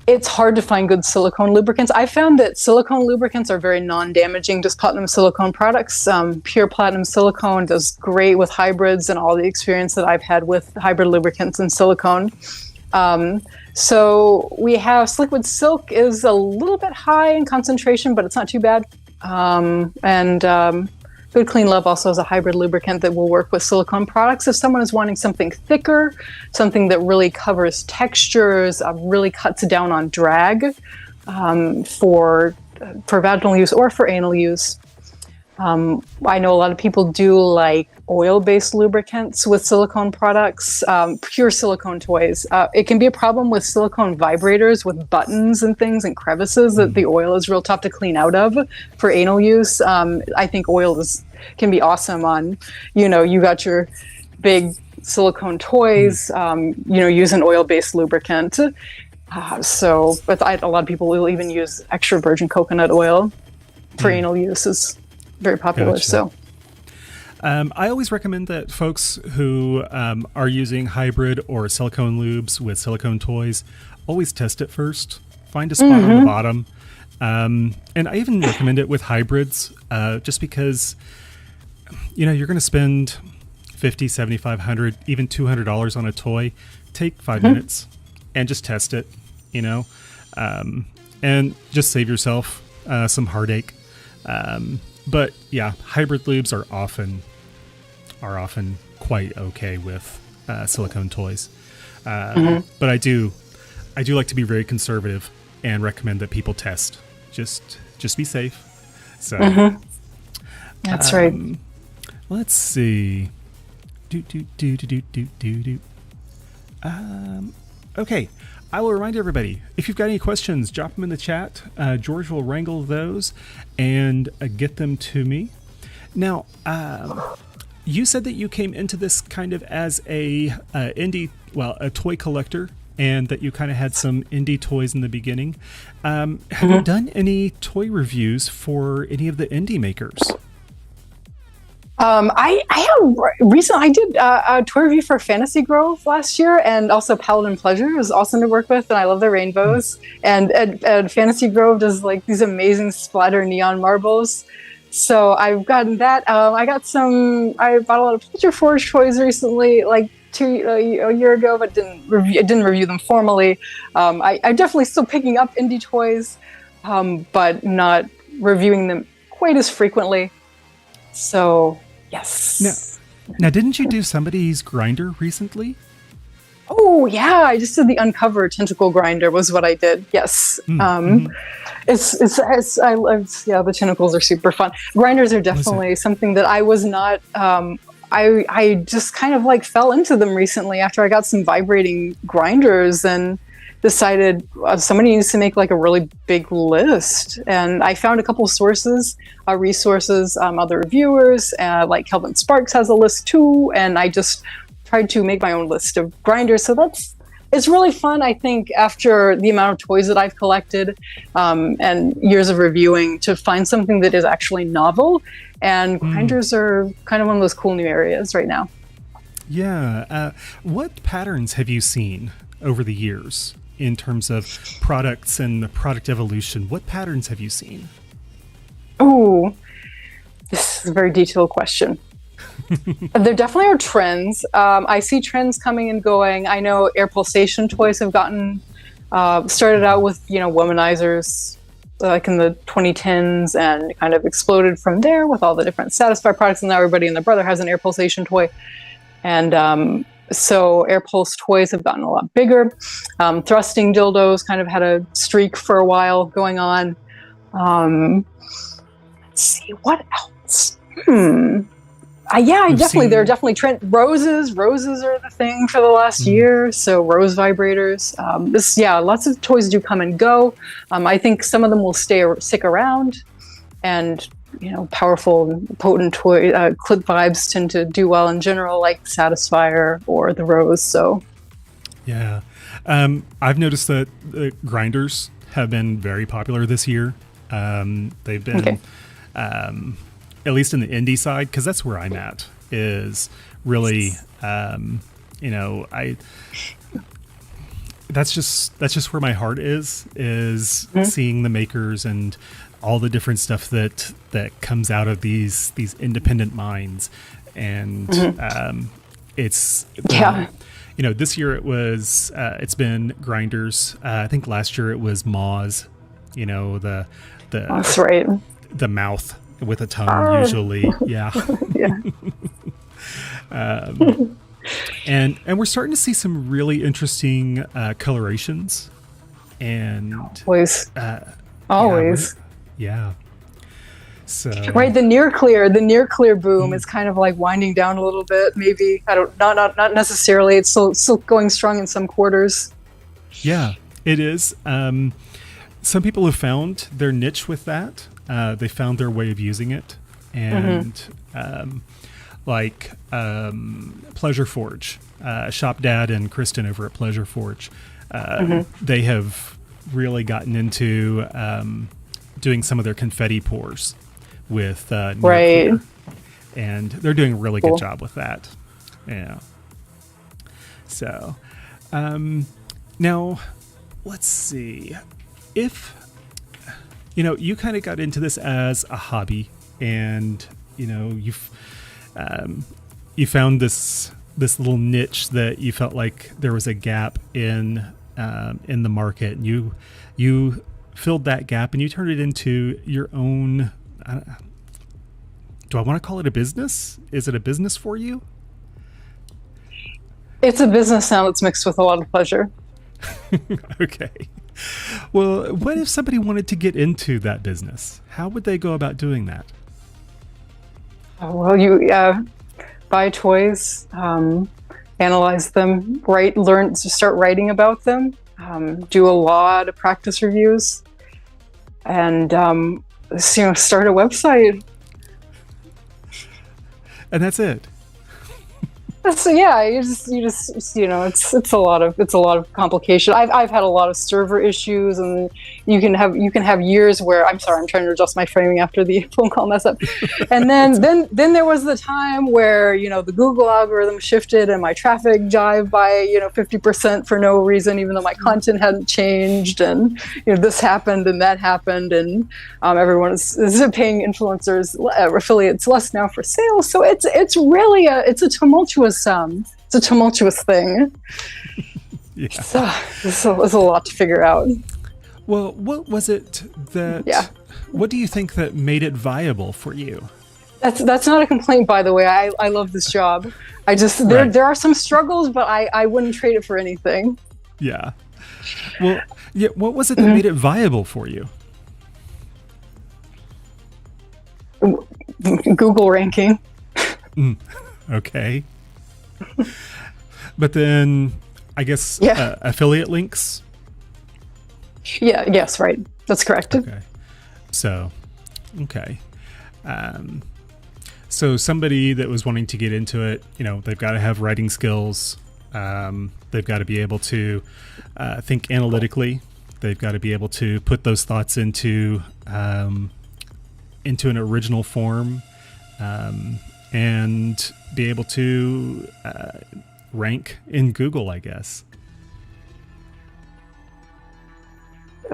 it's hard to find good silicone lubricants. I found that silicone lubricants are very non-damaging to platinum silicone products. Pure platinum silicone does great with hybrids, and all the experience that I've had with hybrid lubricants and silicone. So we have Liquid Silk is a little bit high in concentration, but it's not too bad. Good Clean Love also has a hybrid lubricant that will work with silicone products. If someone is wanting something thicker, something that really covers textures, really cuts down on drag for vaginal use or for anal use. I know a lot of people do like oil-based lubricants with silicone products, pure silicone toys. It can be a problem with silicone vibrators with buttons and things and crevices that the oil is real tough to clean out of for anal use. I think oil can be awesome on, you got your big silicone toys, use an oil-based lubricant. But a lot of people will even use extra virgin coconut oil for anal use is very popular. Gotcha. So I always recommend that folks who are using hybrid or silicone lubes with silicone toys always test it first. Find a spot on the bottom. And I even recommend it with hybrids just because, you're going to spend $50, $75, $100, even $200 on a toy. Take 5 minutes and just test it, and just save yourself some heartache. But yeah, hybrid lubes are often quite okay with silicone toys. But I do like to be very conservative and recommend that people test. Just be safe. So that's right. Let's see. Okay. I will remind everybody, if you've got any questions, drop them in the chat. George will wrangle those and get them to me. Now, you said that you came into this kind of as a toy collector, and that you kind of had some indie toys in the beginning. Have you done any toy reviews for any of the indie makers? I did a toy review for Fantasy Grove last year, and also Paladin Pleasure. It was awesome to work with, and I love their rainbows. And Fantasy Grove does like these amazing splatter neon marbles. So I've gotten that. I bought a lot of Picture Forge toys recently, like a year ago, but didn't review them formally. I'm definitely still picking up indie toys, but not reviewing them quite as frequently. So, yes. Now, didn't you do somebody's grinder recently? Oh, yeah. I just did the Uncover Tentacle Grinder was what I did. Yes. The tentacles are super fun. Grinders are definitely something that I was not, I just kind of fell into them recently after I got some vibrating grinders and decided somebody needs to make a really big list. And I found a couple sources, resources, other reviewers, like Kelvin Sparks has a list too. And I just tried to make my own list of grinders. So it's really fun, I think, after the amount of toys that I've collected and years of reviewing, to find something that is actually novel. And grinders are kind of one of those cool new areas right now. Yeah. What patterns have you seen over the years in terms of products and product evolution? What patterns have you seen? Oh, this is a very detailed question. There definitely are trends. I see trends coming and going. I know air pulsation toys have gotten started out with, womanizers, like in the 2010s, and kind of exploded from there with all the different Satisfy products. And now everybody and their brother has an air pulsation toy. And so air pulse toys have gotten a lot bigger. Thrusting dildos kind of had a streak for a while going on. Let's see, what else? There are definitely trend. Roses are the thing for the last year. So rose vibrators. Lots of toys do come and go. I think some of them will stick around, and powerful, potent toy clip vibes tend to do well in general, like Satisfier or the Rose. So, yeah, I've noticed that the grinders have been very popular this year. They've been. At least in the indie side, because that's where I'm at, is really, that's just where my heart is seeing the makers and all the different stuff that comes out of these independent minds. And it's this year it was it's been grinders. I think last year it was Moz, that's right, the mouth with a tongue, usually. Yeah. Yeah. And we're starting to see some really interesting colorations, and always. Yeah. So right, the near clear boom is kind of like winding down a little bit. Maybe not necessarily. It's still going strong in some quarters. Yeah, it is. Some people have found their niche with that. They found their way of using it, and Pleasure Forge, Shop Dad and Kristen over at Pleasure Forge, they have really gotten into doing some of their confetti pours with right, and they're doing a really good job with that. Yeah. So, now let's see if. You kind of got into this as a hobby, and you found this little niche that you felt like there was a gap in the market, and you filled that gap, and you turned it into your own. Do I want to call it a business? Is it a business for you? It's a business now that's mixed with a lot of pleasure. Okay. Well, what if somebody wanted to get into that business? How would they go about doing that? Well, you buy toys, analyze them, start writing about them, do a lot of practice reviews, and start a website. And that's it. So yeah, it's a lot of complication. I've had a lot of server issues, and you can have years where I'm trying to adjust my framing after the phone call mess up, and then there was the time where the Google algorithm shifted and my traffic dived by 50% for no reason, even though my content hadn't changed, and this happened and that happened, and everyone is paying influencers, affiliates less now for sales. So it's really a tumultuous thing. Yeah. So there's a lot to figure out. Well, what was it that? Yeah. What do you think that made it viable for you? That's not a complaint, by the way. I love this job. There are some struggles, but I wouldn't trade it for anything. Yeah. Well, yeah. What was it that made it viable for you? Google ranking. Okay. But then I guess affiliate links. Yeah. Yes. Right. That's correct. Okay. So, okay. So somebody that was wanting to get into it, they've got to have writing skills. They've got to be able to think analytically. They've got to be able to put those thoughts into an original form, and be able to rank in Google, I guess.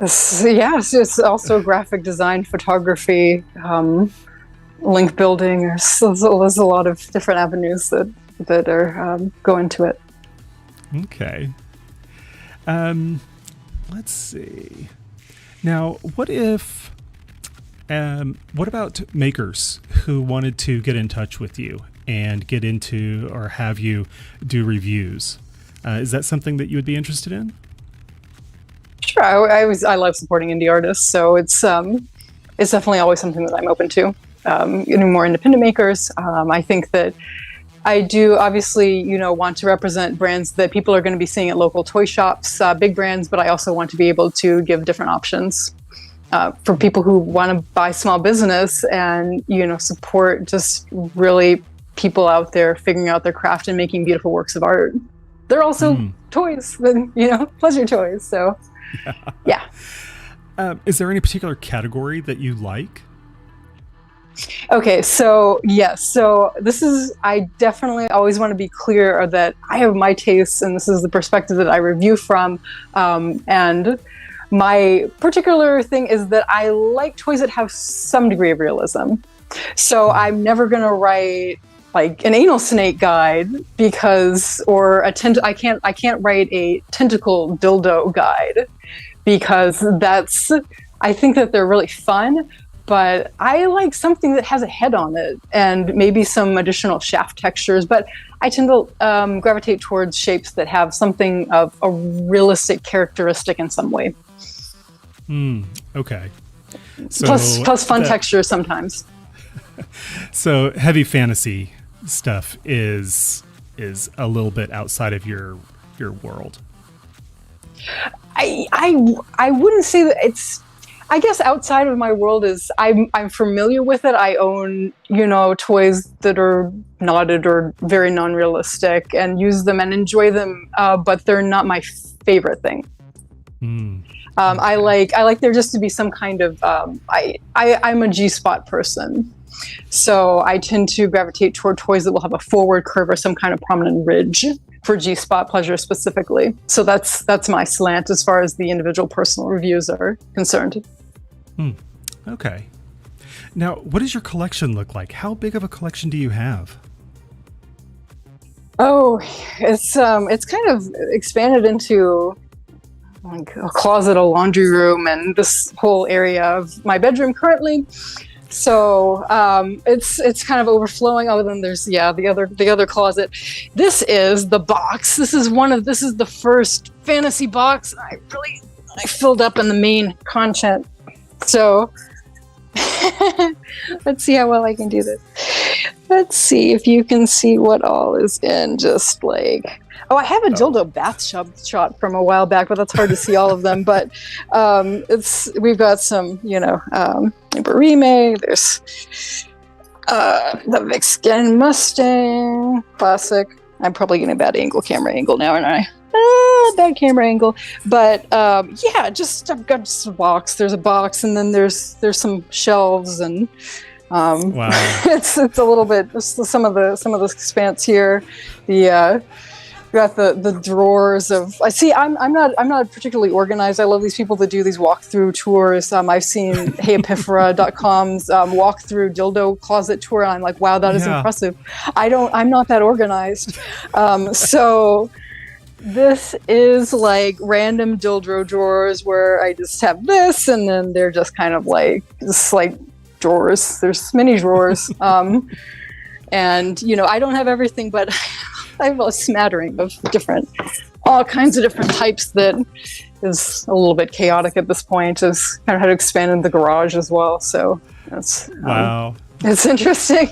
Yes, it's also graphic design, photography, link building. There's a lot of different avenues that are go into it. Okay. Let's see. Now, what about makers who wanted to get in touch with you and get into or have you do reviews? Is that something that you would be interested in? Sure, I love supporting indie artists, so it's definitely always something that I'm open to. Getting more independent makers. I think that I do obviously, want to represent brands that people are going to be seeing at local toy shops, big brands, but I also want to be able to give different options for people who want to buy small business and, support just really people out there figuring out their craft and making beautiful works of art. They're also toys, pleasure toys. So, yeah. Is there any particular category that you like? Okay, so yes, so I definitely always want to be clear that I have my tastes and this is the perspective that I review from. And my particular thing is that I like toys that have some degree of realism. So I'm never going to write like an anal snake guide I can't write a tentacle dildo guide because I think that they're really fun. But I like something that has a head on it and maybe some additional shaft textures. But I tend to gravitate towards shapes that have something of a realistic characteristic in some way. Okay. So plus fun textures sometimes. So heavy fantasy stuff is a little bit outside of your world. I wouldn't say that it's. I guess outside of my world is I'm familiar with it. I own, toys that are knotted or very non-realistic and use them and enjoy them, but they're not my favorite thing. I like there just to be some kind of I'm a G-spot person. So I tend to gravitate toward toys that will have a forward curve or some kind of prominent ridge for G-spot pleasure specifically. So that's my slant as far as the individual personal reviews are concerned. Okay. Now, what does your collection look like? How big of a collection do you have? Oh, it's kind of expanded into like a closet, a laundry room, and this whole area of my bedroom currently. So it's kind of overflowing. Other than there's the other closet. This is the box. This is the first fantasy box I filled up in the main content. So let's see how well I can do this. Let's see if you can see what all is in. Just like I have a dildo bath shot from a while back, but that's hard to see all of them. But we've got some, Barime. There's the Mexican Mustang classic. I'm probably getting a bad camera angle now, aren't I? Bad camera angle. But I've got just a box. There's a box, and then there's some shelves, and wow. it's a little bit just some of the expanse here. Got the drawers of. I'm not particularly organized. I love these people that do these walkthrough tours. I've seen HeyEpiphera.com's walkthrough dildo closet tour, and I'm like, wow, that is impressive. I'm not that organized. So this is like random dildo drawers where I just have this, and then they're just kind of like drawers. There's many drawers. And I don't have everything, but I have a smattering of all kinds of different types that is a little bit chaotic at this point. Is kind of how to expand in the garage as well. So that's wow. It's interesting.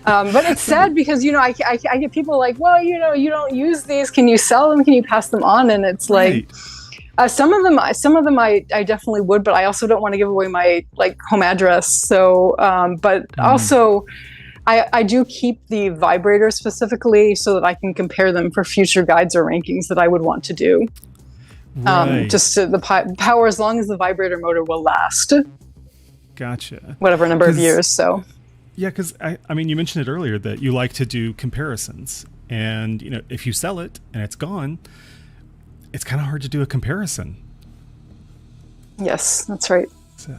But it's sad because I get people like, well, you don't use these. Can you sell them? Can you pass them on? And it's like. Right. Some of them I definitely would, but I also don't want to give away my home address. So, also. I do keep the vibrators specifically so that I can compare them for future guides or rankings that I would want to do. Right. Just to the power as long as the vibrator motor will last. Gotcha. Whatever number of years. So. Yeah, because I mean, you mentioned it earlier that you like to do comparisons, and if you sell it and it's gone, it's kind of hard to do a comparison. Yes, that's right. So.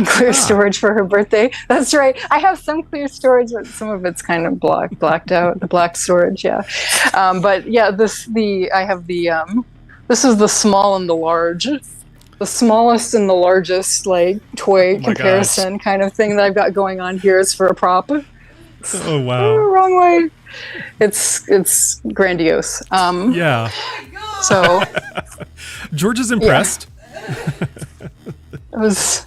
Clear storage for her birthday. That's right. I have some clear storage, but some of it's kind of blacked out. The black storage, yeah. But yeah, I have the This is the small and the large. The smallest and the largest like toy comparison kind of thing that I've got going on here is for a prop. Oh wow! Wrong way. It's grandiose. Yeah. So George is impressed. Yeah. It was.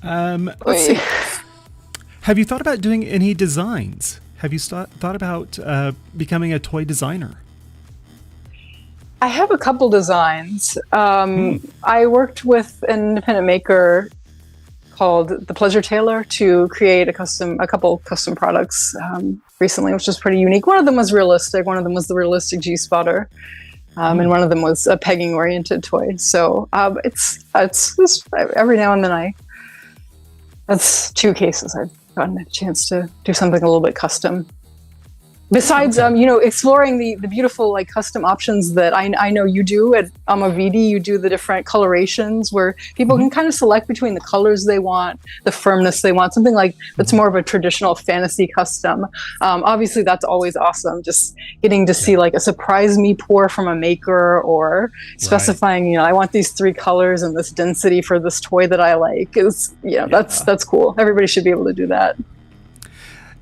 Let's see. Have you thought about doing any designs? Have you thought about becoming a toy designer? I have a couple designs. I worked with an independent maker called The Pleasure Tailor to create a couple custom products recently, which was pretty unique. One of them was realistic. One of them was the realistic G-spotter. And one of them was a pegging-oriented toy. So it's every now and then that's two cases I've gotten a chance to do something a little bit custom. Besides, exploring the beautiful like custom options that I know you do at Amavidi, you do the different colorations where people can kind of select between the colors they want, the firmness they want, something like that's more of a traditional fantasy custom. Obviously, that's always awesome. Just getting to see like a surprise me pour from a maker or specifying, I want these 3 colors and this density for this toy that I like is, that's cool. Everybody should be able to do that.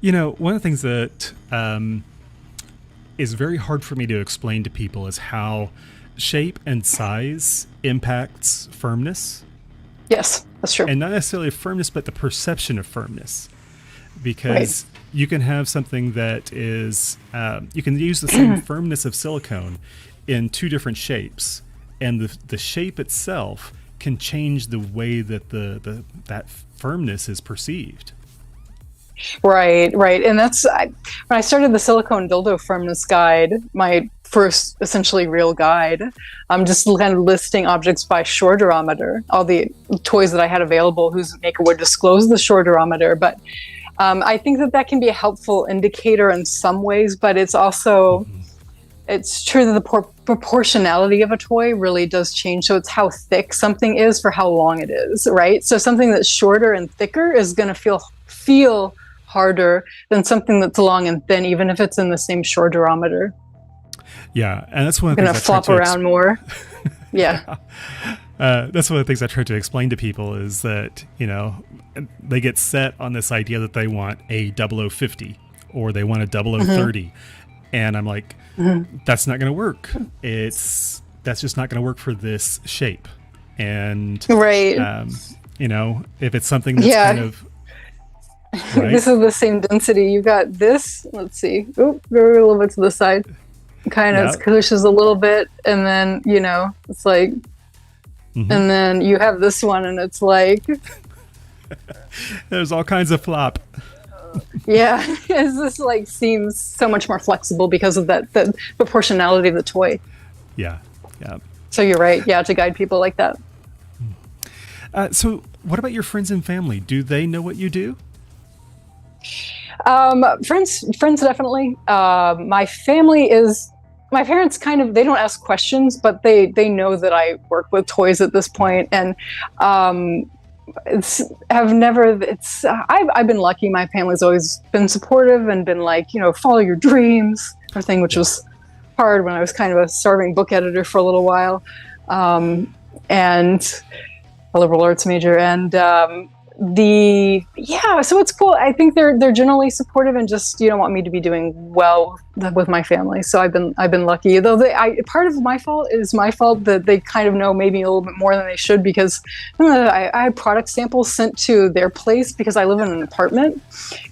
One of the things that is very hard for me to explain to people is how shape and size impacts firmness. Yes, that's true. And not necessarily firmness, but the perception of firmness. Because you can have something that is, you can use the same firmness of silicone in 2 different shapes. And the shape itself can change the way that that firmness is perceived. Right. And that's when I started the silicone dildo firmness guide, my first essentially real guide. I'm just kind of listing objects by shorterometer, all the toys that I had available whose maker would disclose the shorterometer. But I think that can be a helpful indicator in some ways, but it's also, it's true that the proportionality of a toy really does change. So it's how thick something is for how long it is, right? So something that's shorter and thicker is going to feel harder than something that's long and thin, even if it's in the same shorterometer. Yeah, and that's one of the things I flop around more. Yeah. That's one of the things I try to explain to people is that, they get set on this idea that they want a 0050 or they want a 0030. And I'm like, that's not going to work. That's just not going to work for this shape. And, if it's something that's kind of, right? This is the same density. You got this. Let's see. Oop, go a little bit to the side. Kind of pushes a little bit, and then it's like, and then you have this one, and it's like, there's all kinds of flop. Yeah, this like seems so much more flexible because of the proportionality of the toy. Yeah. So you're right. Yeah, to guide people like that. So, what about your friends and family? Do they know what you do? Friends definitely. My parents kind of, they don't ask questions, but they know that I work with toys at this point, and I've been lucky. My family's always been supportive and been like, follow your dreams, everything, which was hard when I was kind of a starving book editor for a little while, and a liberal arts major, and so it's cool. I think they're generally supportive and just want me to be doing well with my family. So I've been lucky. Though part of my fault that they kind of know maybe a little bit more than they should, because I had product samples sent to their place because I live in an apartment,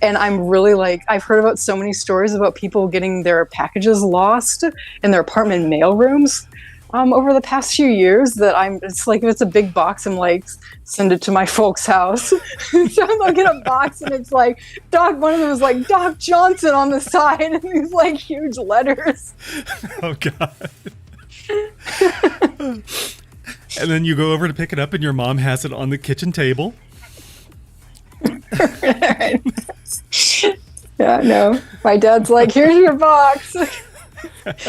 and I'm really like, I've heard about so many stories about people getting their packages lost in their apartment mail rooms. Over the past few years that it's like, if it's a big box, I'm like, send it to my folks' house. So I'm looking at a box and it's like, one of them was like, Doc Johnson on the side, and these like huge letters. Oh, God. And then you go over to pick it up and your mom has it on the kitchen table. Yeah, no. My dad's like, here's your box.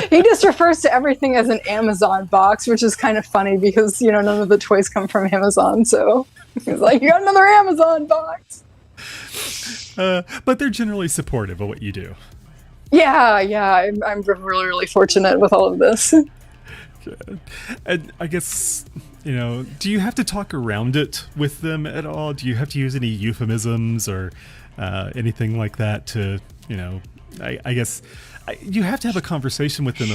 He just refers to everything as an Amazon box, which is kind of funny because, none of the toys come from Amazon. So he's like, you got another Amazon box. But they're generally supportive of what you do. Yeah. I'm really, really fortunate with all of this. And I guess, do you have to talk around it with them at all? Do you have to use any euphemisms or anything like that to, I guess you have to have a conversation with them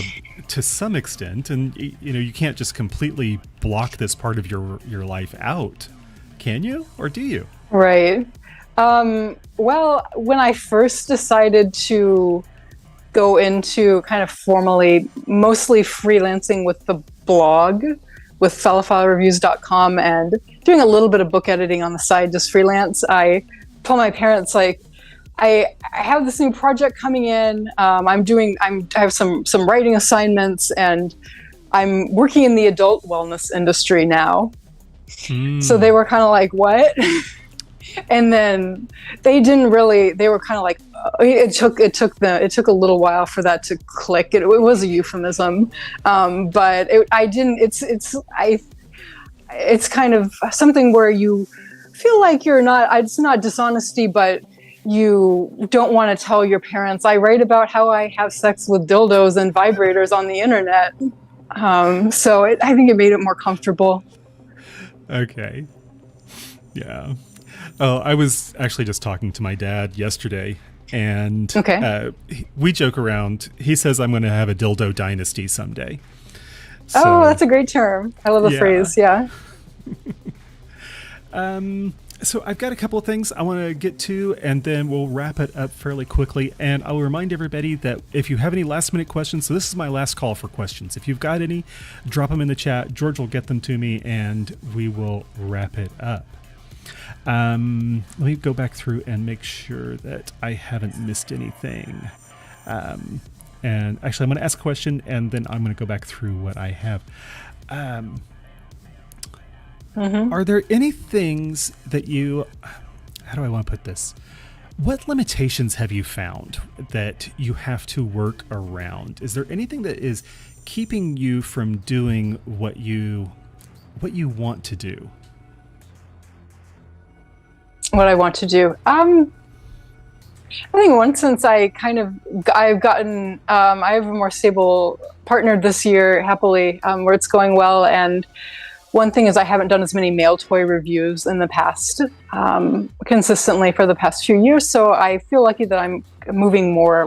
to some extent, and you can't just completely block this part of your life out, can you? Or do you? Right. Well, when I first decided to go into kind of formally, mostly freelancing with the blog, with Phallophile and doing a little bit of book editing on the side, just freelance, I told my parents, like, I have this new project coming in. I have some writing assignments, and I'm working in the adult wellness industry now. So they were kind of like, what? And then they were kind of like, it took a little while for that to click. It was a euphemism. But it's kind of something where you feel like it's not dishonesty, but you don't want to tell your parents. I write about how I have sex with dildos and vibrators on the internet. So I think it made it more comfortable. Okay. Yeah. Oh, I was actually just talking to my dad yesterday, and we joke around. He says I'm going to have a dildo dynasty someday. So, that's a great term. I love the phrase. Yeah. So I've got a couple of things I want to get to, and then we'll wrap it up fairly quickly. And I'll remind everybody that if you have any last minute questions, so this is my last call for questions. If you've got any, drop them in the chat. George will get them to me, and we will wrap it up. Let me go back through and make sure that I haven't missed anything. And actually, I'm going to ask a question, and then I'm going to go back through what I have. Are there any things that how do I want to put this? What limitations have you found that you have to work around? Is there anything that is keeping you from doing what you want to do? What I want to do. I think once since I've gotten, I have a more stable partner this year, happily, where it's going well. And one thing is I haven't done as many male toy reviews in the past, consistently for the past few years. So I feel lucky that we're moving more,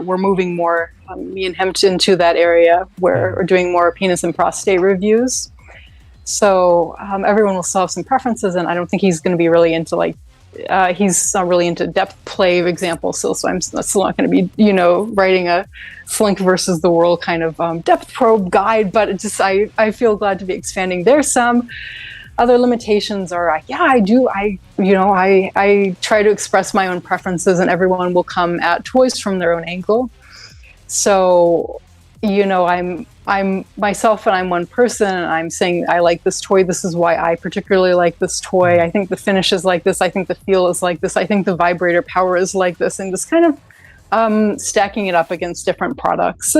me and him into that area where we're doing more penis and prostate reviews. So everyone will still have some preferences, and I don't think he's going to be really into he's not really into depth play examples, so I'm still not going to be, writing a Slink versus the World kind of depth probe guide, but I feel glad to be expanding. There's some other limitations are, I try to express my own preferences, and everyone will come at toys from their own angle. So, I'm myself, and I'm one person, and I'm saying I like this toy. This is why I particularly like this toy. I think the finish is like this. I think the feel is like this. I think the vibrator power is like this, and just kind of stacking it up against different products.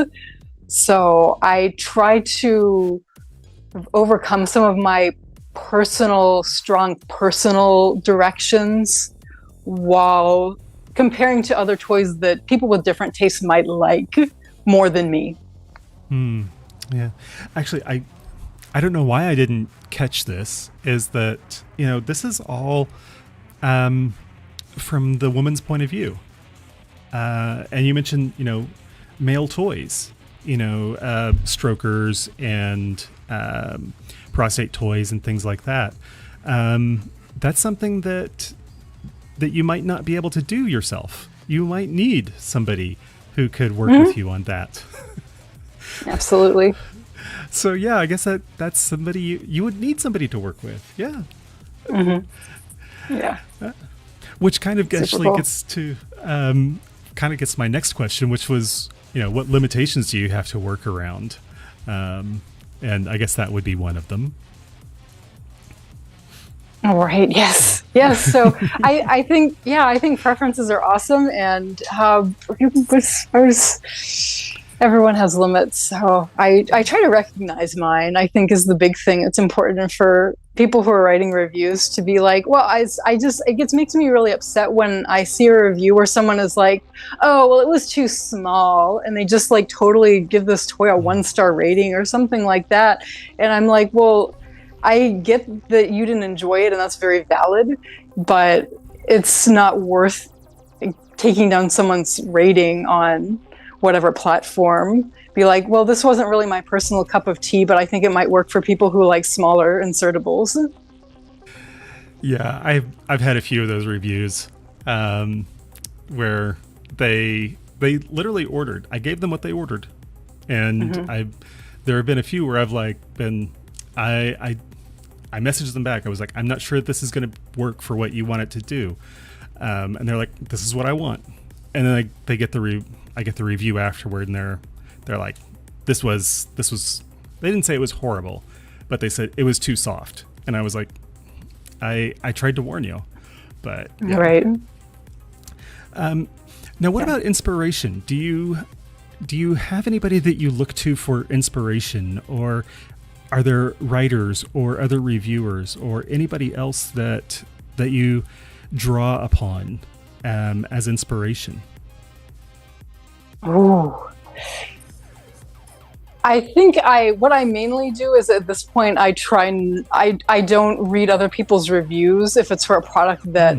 So I try to overcome some of my strong personal directions while comparing to other toys that people with different tastes might like more than me. Yeah. Actually, I don't know why I didn't catch this, is that, this is all from the woman's point of view. And you mentioned, male toys, strokers and prostate toys and things like that. That's something that you might not be able to do yourself. You might need somebody who could work with you on that. Absolutely. So yeah, I guess that's somebody you would need somebody to work with. Yeah. Yeah. Which kind of actually gets to gets my next question, which was, what limitations do you have to work around? And I guess that would be one of them. All right. Yes. So I think preferences are awesome, and everyone has limits. So I try to recognize mine, I think is the big thing. It's important for people who are writing reviews to be like, well, makes me really upset when I see a review where someone is like, oh, well, it was too small. And they just like totally give this toy a 1-star rating or something like that. And I'm like, well, I get that you didn't enjoy it and that's very valid, but it's not worth taking down someone's rating on whatever platform. Be like, well, this wasn't really my personal cup of tea, but I think it might work for people who like smaller insertables. Yeah, I've had a few of those reviews where they literally ordered. I gave them what they ordered, and there have been a few where I've like I messaged them back. I was like, I'm not sure if this is going to work for what you want it to do, and they're like, this is what I want, and then I get the review afterward, and they're like, this was they didn't say it was horrible, but they said it was too soft, and I was like, I tried to warn you, but yeah. Right. Now, what about inspiration? Do you have anybody that you look to for inspiration, or are there writers or other reviewers or anybody else that you draw upon as inspiration? Oh, I think what I mainly do is at this point I don't read other people's reviews if it's for a product that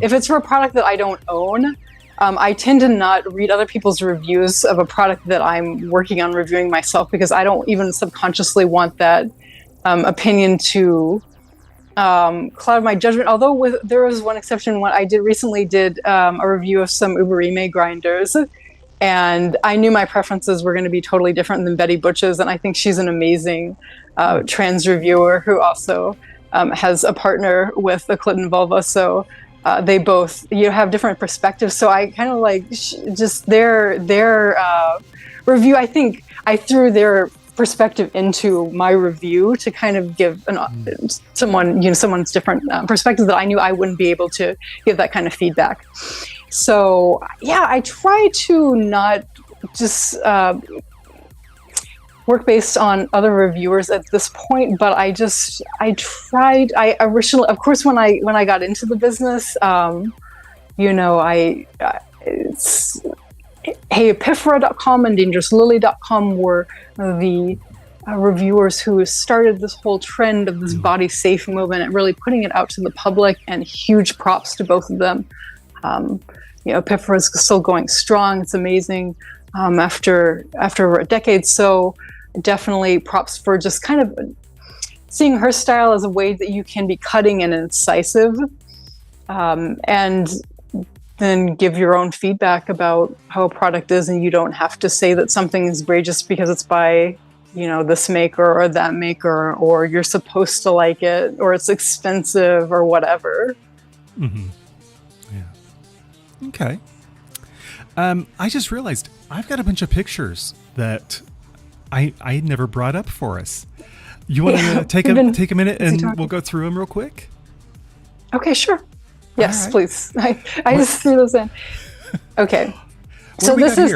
I don't own. I tend to not read other people's reviews of a product that I'm working on reviewing myself, because I don't even subconsciously want that opinion to cloud my judgment. Although there was one exception. When I recently did a review of some Uberime grinders, and I knew my preferences were going to be totally different than Betty Butch's, and I think she's an amazing trans reviewer who also has a partner with the clit and vulva. So they both have different perspectives. So I kind of like just their review. I think I threw their perspective into my review to kind of give someone's different perspective that I knew I wouldn't be able to give that kind of feedback. So yeah, I try to not just work based on other reviewers at this point, but I originally, of course, when I got into the business, Epiphora.com and DangerousLily.com were the reviewers who started this whole trend of this body safe movement and really putting it out to the public, and huge props to both of them. Epiphora is still going strong. It's amazing after a decade. So definitely props for just kind of seeing her style as a way that you can be cutting and incisive, and then give your own feedback about how a product is, and you don't have to say that something is great just because it's by this maker or that maker, or you're supposed to like it, or it's expensive or whatever. Mm-hmm. Okay. I just realized I've got a bunch of pictures that I had never brought up for us. You want to take a minute and we'll go through them real quick? Okay, sure. Yes, right. Please. I just threw those in. Okay. So this is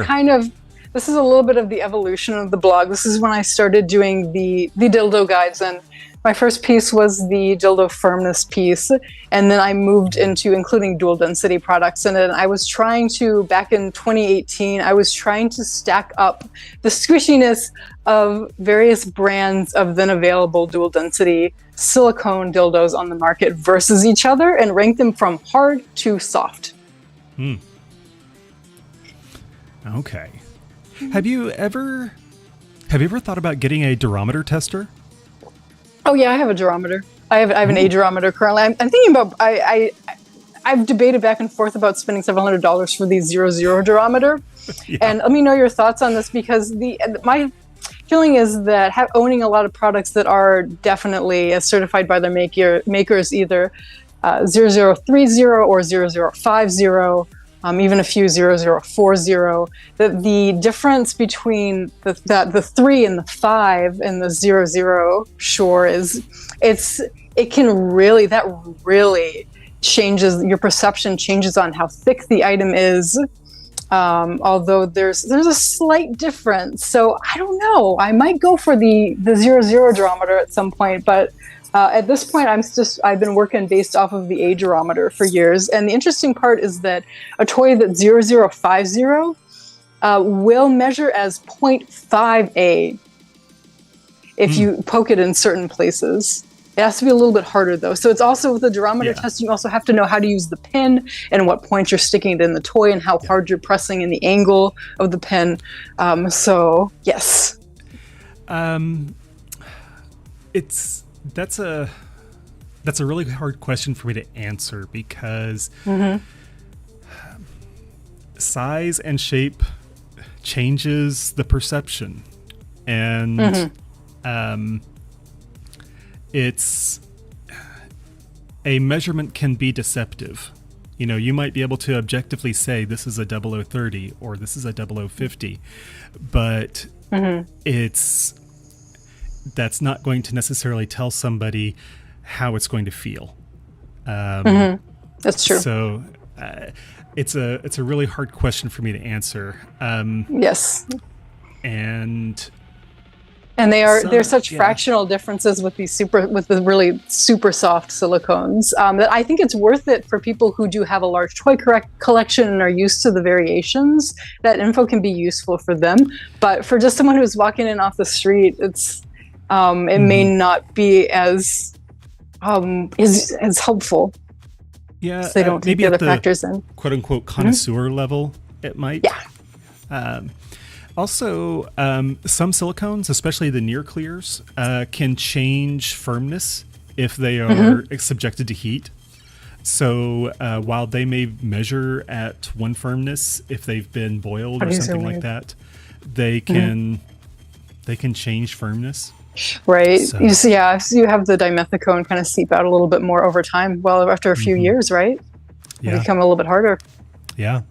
this is a little bit of the evolution of the blog. This is when I started doing the dildo guides, and my first piece was the dildo firmness piece, and then I moved into including dual density products. And then I was trying to, back in 2018, I was trying to stack up the squishiness of various brands of then available dual density silicone dildos on the market versus each other, and rank them from hard to soft. Okay. Have you ever thought about getting a durometer tester? Oh yeah, I have a durometer. I have an agerometer currently. I'm thinking about I've debated back and forth about spending several $100s for the 00 durometer. Yeah. And let me know your thoughts on this, because my feeling is that owning a lot of products that are definitely as certified by their makers, either 0030 or 0050, even a few 0040, that the difference between the 3 and the 5 and the 00 sure is really changes your perception, changes on how thick the item is, Although there's a slight difference. So I don't know. I might go for the 00 durometer at some point, but at this point, I've been working based off of the A durometer for years. And the interesting part is that a toy that's 0050 will measure as 0.5A if you poke it in certain places. It has to be a little bit harder, though. So it's also with the durometer testing, you also have to know how to use the pin and what point you're sticking it in the toy and how hard you're pressing and the angle of the pin. So, yes. That's a really hard question for me to answer because size and shape changes the perception. And it's a measurement can be deceptive. You might be able to objectively say this is a 0030 or this is a 0050, but that's not going to necessarily tell somebody how it's going to feel. That's true. So it's a really hard question for me to answer. Yes. And there's such fractional differences with the really super soft silicones that I think it's worth it for people who do have a large toy collection and are used to the variations. That info can be useful for them, but for just someone who's walking in off the street, it may not be as helpful. Yeah, so they don't take maybe the other at the factors in. "quote unquote" connoisseur level, it might. Yeah. Also, some silicones, especially the near clears, can change firmness if they are subjected to heat. So while they may measure at one firmness, if they've been boiled or something like that, they can change firmness. Right. So, You have the dimethicone kind of seep out a little bit more over time. Well, after a few years, right? They become a little bit harder. Yeah.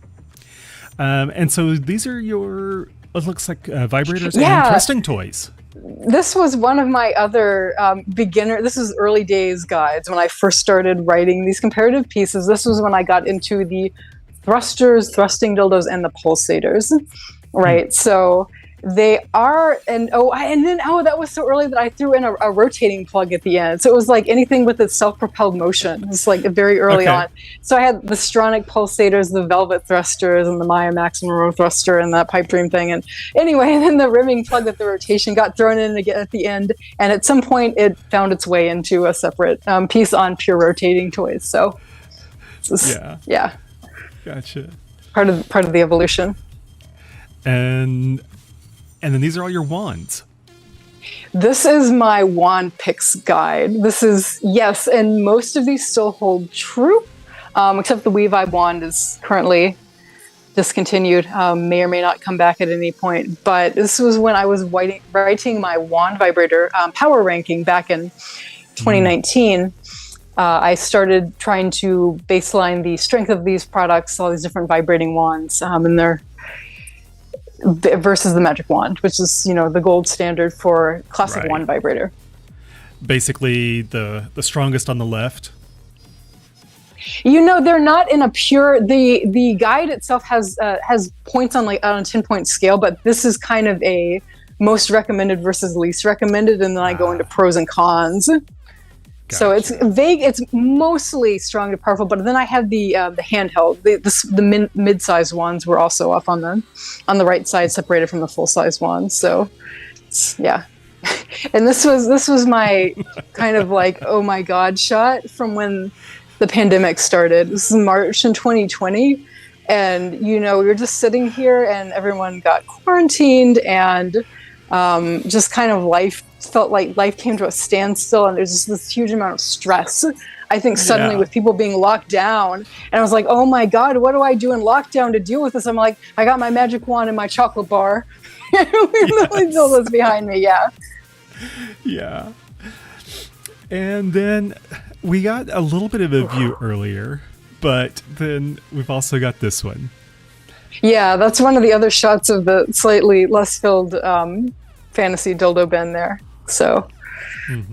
And so these are your, it looks like vibrators and thrusting toys. This was one of my other this is early days guides when I first started writing these comparative pieces. This was when I got into the thrusters, thrusting dildos, and the pulsators. Right. So they are, and that was so early that I threw in a rotating plug at the end. So it was like anything with its self-propelled motion. It's like very early on. So I had the Stronic pulsators, the Velvet thrusters, and the Maya Maximum thruster, and that pipe dream thing. And anyway, and then the rimming plug with the rotation got thrown in again at the end. And at some point, it found its way into a separate piece on pure rotating toys. So, yeah, gotcha. Part of the evolution. And then these are all your wands. This is my wand picks guide. This is, yes, and most of these still hold true, except the WeVibe wand is currently discontinued, may or may not come back at any point. But this was when I was writing my wand vibrator power ranking back in 2019. I started trying to baseline the strength of these products, all these different vibrating wands, and their versus the magic wand, which is the gold standard for classic wand vibrator. Basically, the strongest on the left. They're not in a pure. The guide itself has points on a 10-point scale, but this is kind of a most recommended versus least recommended, and then I go into pros and cons. Gotcha. So it's vague. It's mostly strong to powerful, but then I have the handheld. The mid-sized ones were also up on the right side, separated from the full-size ones. So, yeah. And this was my kind of like, oh my God shot from when the pandemic started. This is March in 2020, and we were just sitting here, and everyone got quarantined, and just kind of life felt like life came to a standstill, and there's just this huge amount of stress, I think, suddenly with people being locked down. And I was like, oh my God, what do I do in lockdown to deal with this? I'm like, I got my magic wand and my chocolate bar. We literally built this behind me. Yeah. And then we got a little bit of a view earlier, but then we've also got this one. Yeah, that's one of the other shots of the slightly less filled fantasy dildo bin there. So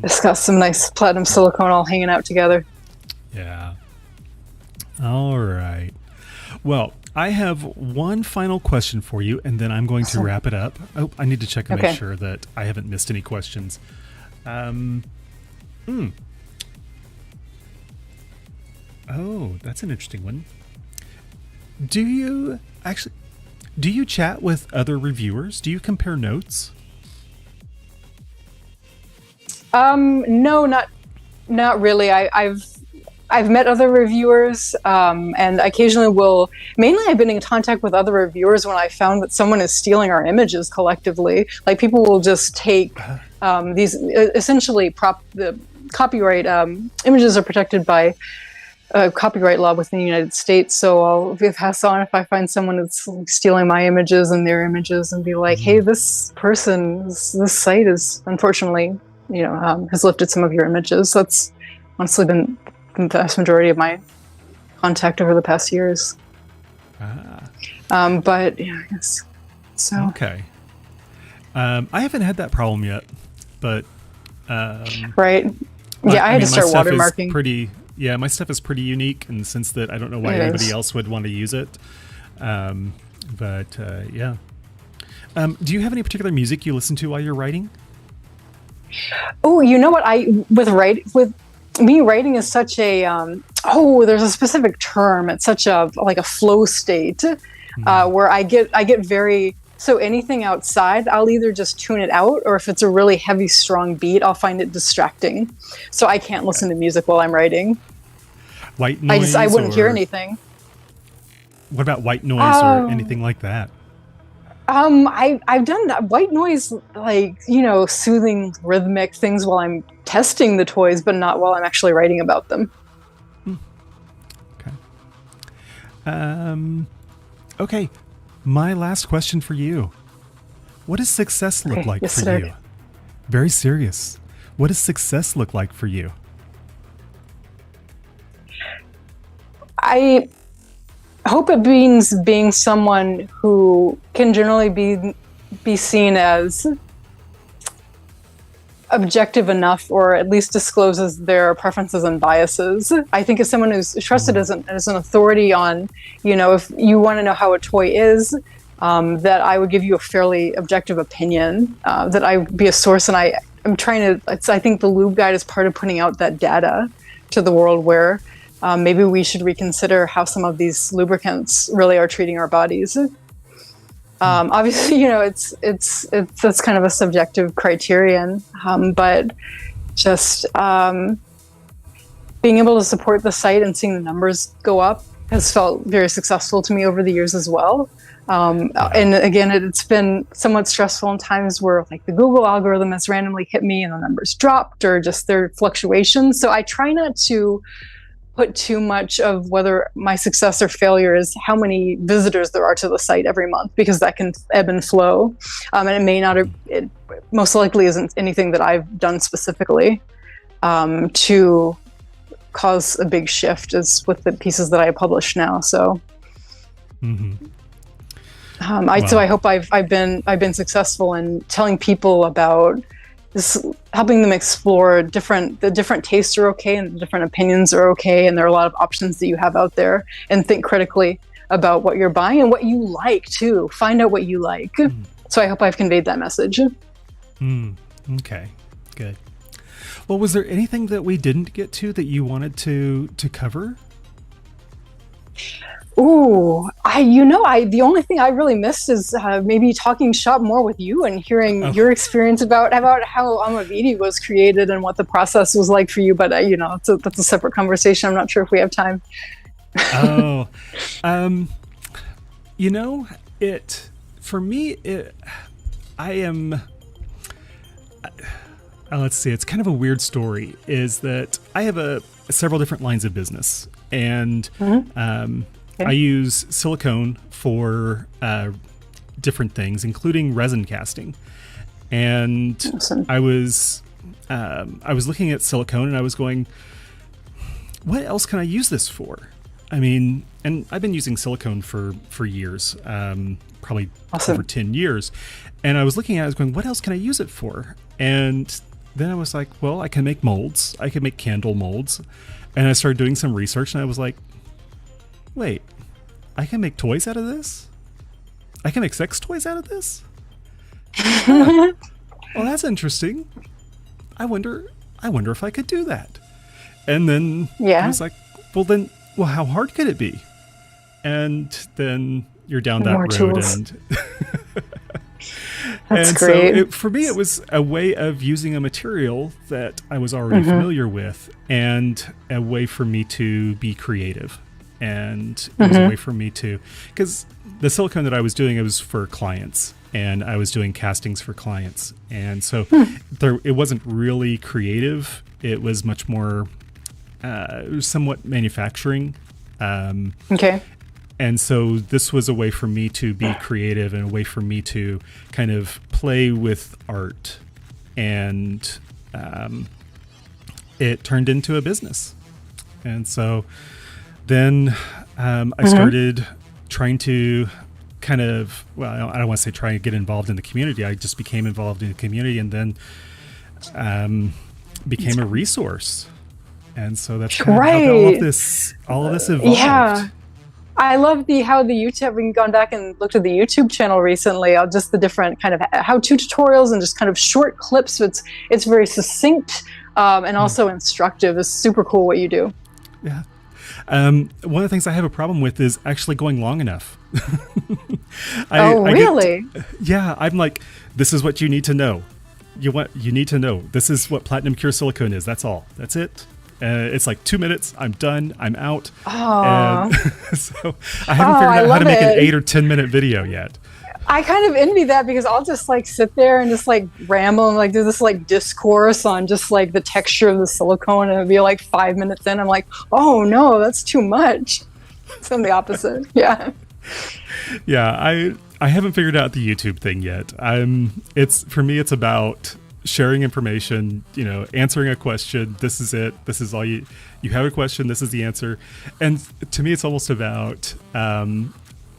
it's got some nice platinum silicone all hanging out together. Yeah. All right. Well, I have one final question for you, and then I'm going to wrap it up. Oh, I need to check and make sure that I haven't missed any questions. Oh, that's an interesting one. Do you chat with other reviewers? Do you compare notes? No, not really. I've met other reviewers, and occasionally mainly I've been in contact with other reviewers when I found that someone is stealing our images collectively. Like, people will just take these, essentially the copyright, images are protected by copyright law within the United States. So I'll pass on if I find someone that's stealing my images and their images and be like, hey, this site is unfortunately, has lifted some of your images. That's honestly been the vast majority of my contact over the past years. But yeah, I guess so. Okay. I haven't had that problem yet, but right. Yeah, I had to start watermarking. My stuff is pretty unique in the sense that I don't know why anybody else would want to use it. But yeah. Do you have any particular music you listen to while you're writing? Oh, you know what? With me, writing is such a there's a specific term. It's such a flow state where I get very. So anything outside, I'll either just tune it out, or if it's a really heavy, strong beat, I'll find it distracting. So I can't listen to music while I'm writing. White noise? I wouldn't hear anything. What about white noise or anything like that? I've done that. White noise, soothing, rhythmic things while I'm testing the toys, but not while I'm actually writing about them. Okay. Okay. My last question for you. What does success look like for you? Very serious. What does success look like for you? I hope it means being someone who can generally be seen as objective enough, or at least discloses their preferences and biases. I think as someone who's trusted as an authority on, if you want to know how a toy is, that I would give you a fairly objective opinion, that I would be a source. And I'm trying to, I think the Lube Guide is part of putting out that data to the world where maybe we should reconsider how some of these lubricants really are treating our bodies. Obviously, that's kind of a subjective criterion, but just being able to support the site and seeing the numbers go up has felt very successful to me over the years as well. And again, it's been somewhat stressful in times where the Google algorithm has randomly hit me and the numbers dropped, or just their fluctuations. So I try not to put too much of whether my success or failure is how many visitors there are to the site every month, because that can ebb and flow. And it may not, it most likely isn't anything that I've done specifically to cause a big shift, as with the pieces that I publish now. So, so I hope I've been successful in telling people about this, helping them explore the different tastes are okay and the different opinions are okay, and there are a lot of options that you have out there, and think critically about what you're buying and what you like too. Find out what you like. So I hope I've conveyed that message. Okay, good. Well, was there anything that we didn't get to that you wanted to cover? Ooh, the only thing I really missed is maybe talking shop more with you and hearing your experience about how Amavidi was created and what the process was like for you. But that's a separate conversation. I'm not sure if we have time. For me, I am. Let's see. It's kind of a weird story. Is that I have several different lines of business, and I use silicone for different things, including resin casting. And awesome. I was looking at silicone and I was going, what else can I use this for? I mean, and I've been using silicone for years, probably over 10 years. And I was looking at it, I was going, what else can I use it for? And then I was like, well, I can make molds. I can make candle molds. And I started doing some research and I was like, wait, I can make toys out of this. I can make sex toys out of this. Huh. Well, that's interesting. I wonder if I could do that. And then I was like, well, how hard could it be? And then you're down that More road. tools. And That's and great. So for me, it was a way of using a material that I was already familiar with, and a way for me to be creative. And it was a way for me to, because the silicone that I was doing, it was for clients, and I was doing castings for clients. And so it wasn't really creative. It was much more, it was somewhat manufacturing. Okay. And so this was a way for me to be creative, and a way for me to kind of play with art. And it turned into a business. And so then I started trying to kind of, well, I don't want to say trying to get involved in the community. I just became involved in the community, and then became a resource. And so that's kind of how all of this evolved. Yeah. I love how the YouTube, we've gone back and looked at the YouTube channel recently, just the different kind of how-to tutorials and just kind of short clips. It's very succinct and also instructive. It's super cool what you do. Yeah. One of the things I have a problem with is actually going long enough. Really? Yeah. I'm like, this is what you need to know. You need to know. This is what platinum pure silicone is. That's all. That's it. It's like 2 minutes. I'm done. I'm out. And so I haven't figured out how to make an 8 or 10 minute video yet. I kind of envy that, because I'll just like sit there and just like ramble and like do this like discourse on just like the texture of the silicone, and it'll be like 5 minutes in, I'm like, oh no, that's too much. So I'm the opposite. Yeah. Yeah. I haven't figured out the YouTube thing yet. For me, it's about sharing information, answering a question. This is it. This is all you have a question. This is the answer. And to me, it's almost about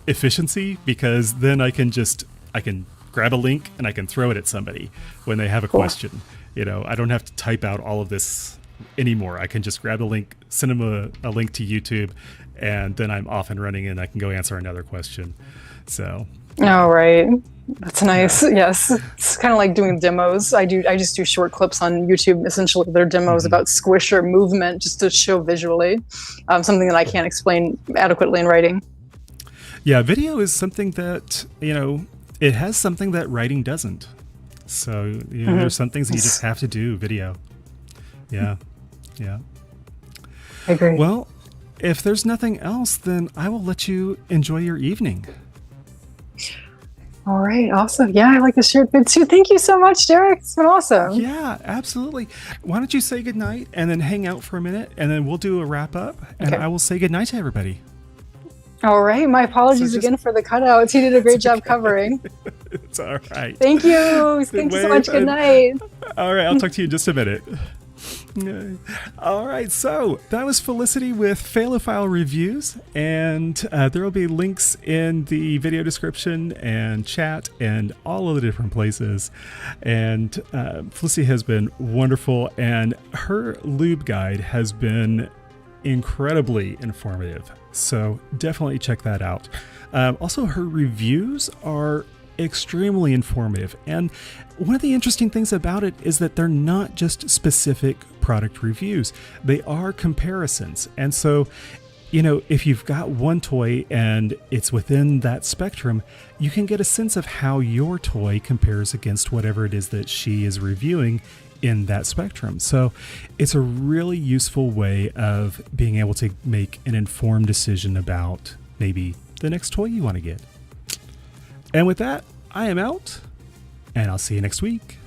efficiency, because then I can grab a link and I can throw it at somebody when they have a question. I don't have to type out all of this anymore. I can just grab a link, send them a link to YouTube, and then I'm off and running, and I can go answer another question. So. Oh, right. That's nice. Yes. It's kind of like doing demos. I just do short clips on YouTube. Essentially, they're demos about squish or movement, just to show visually something that I can't explain adequately in writing. Yeah, video is something that, it has something that writing doesn't. So, there's some things that you just have to do video. Yeah. Yeah. I agree. Well, if there's nothing else, then I will let you enjoy your evening. All right. Awesome. Yeah, I like the shirt bit too. Thank you so much, Derek. It's been awesome. Yeah, absolutely. Why don't you say goodnight and then hang out for a minute, and then we'll do a wrap up, and I will say goodnight to everybody. All right. My apologies again for the cutouts. You did a great job covering. It's all right. Thank you. Thank you so much. Good night. All right. I'll talk to you in just a minute. All right, so that was Felicity with Phallophile Reviews, and there will be links in the video description and chat and all of the different places. And Felicity has been wonderful, and her lube guide has been incredibly informative, so definitely check that out. Also, her reviews are extremely informative, and one of the interesting things about it is that they're not just specific product reviews, they are comparisons. And so, if you've got one toy and it's within that spectrum, you can get a sense of how your toy compares against whatever it is that she is reviewing in that spectrum. So it's a really useful way of being able to make an informed decision about maybe the next toy you want to get. And with that, I am out, and I'll see you next week.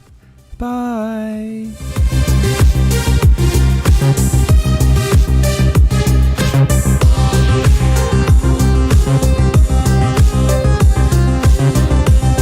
Bye.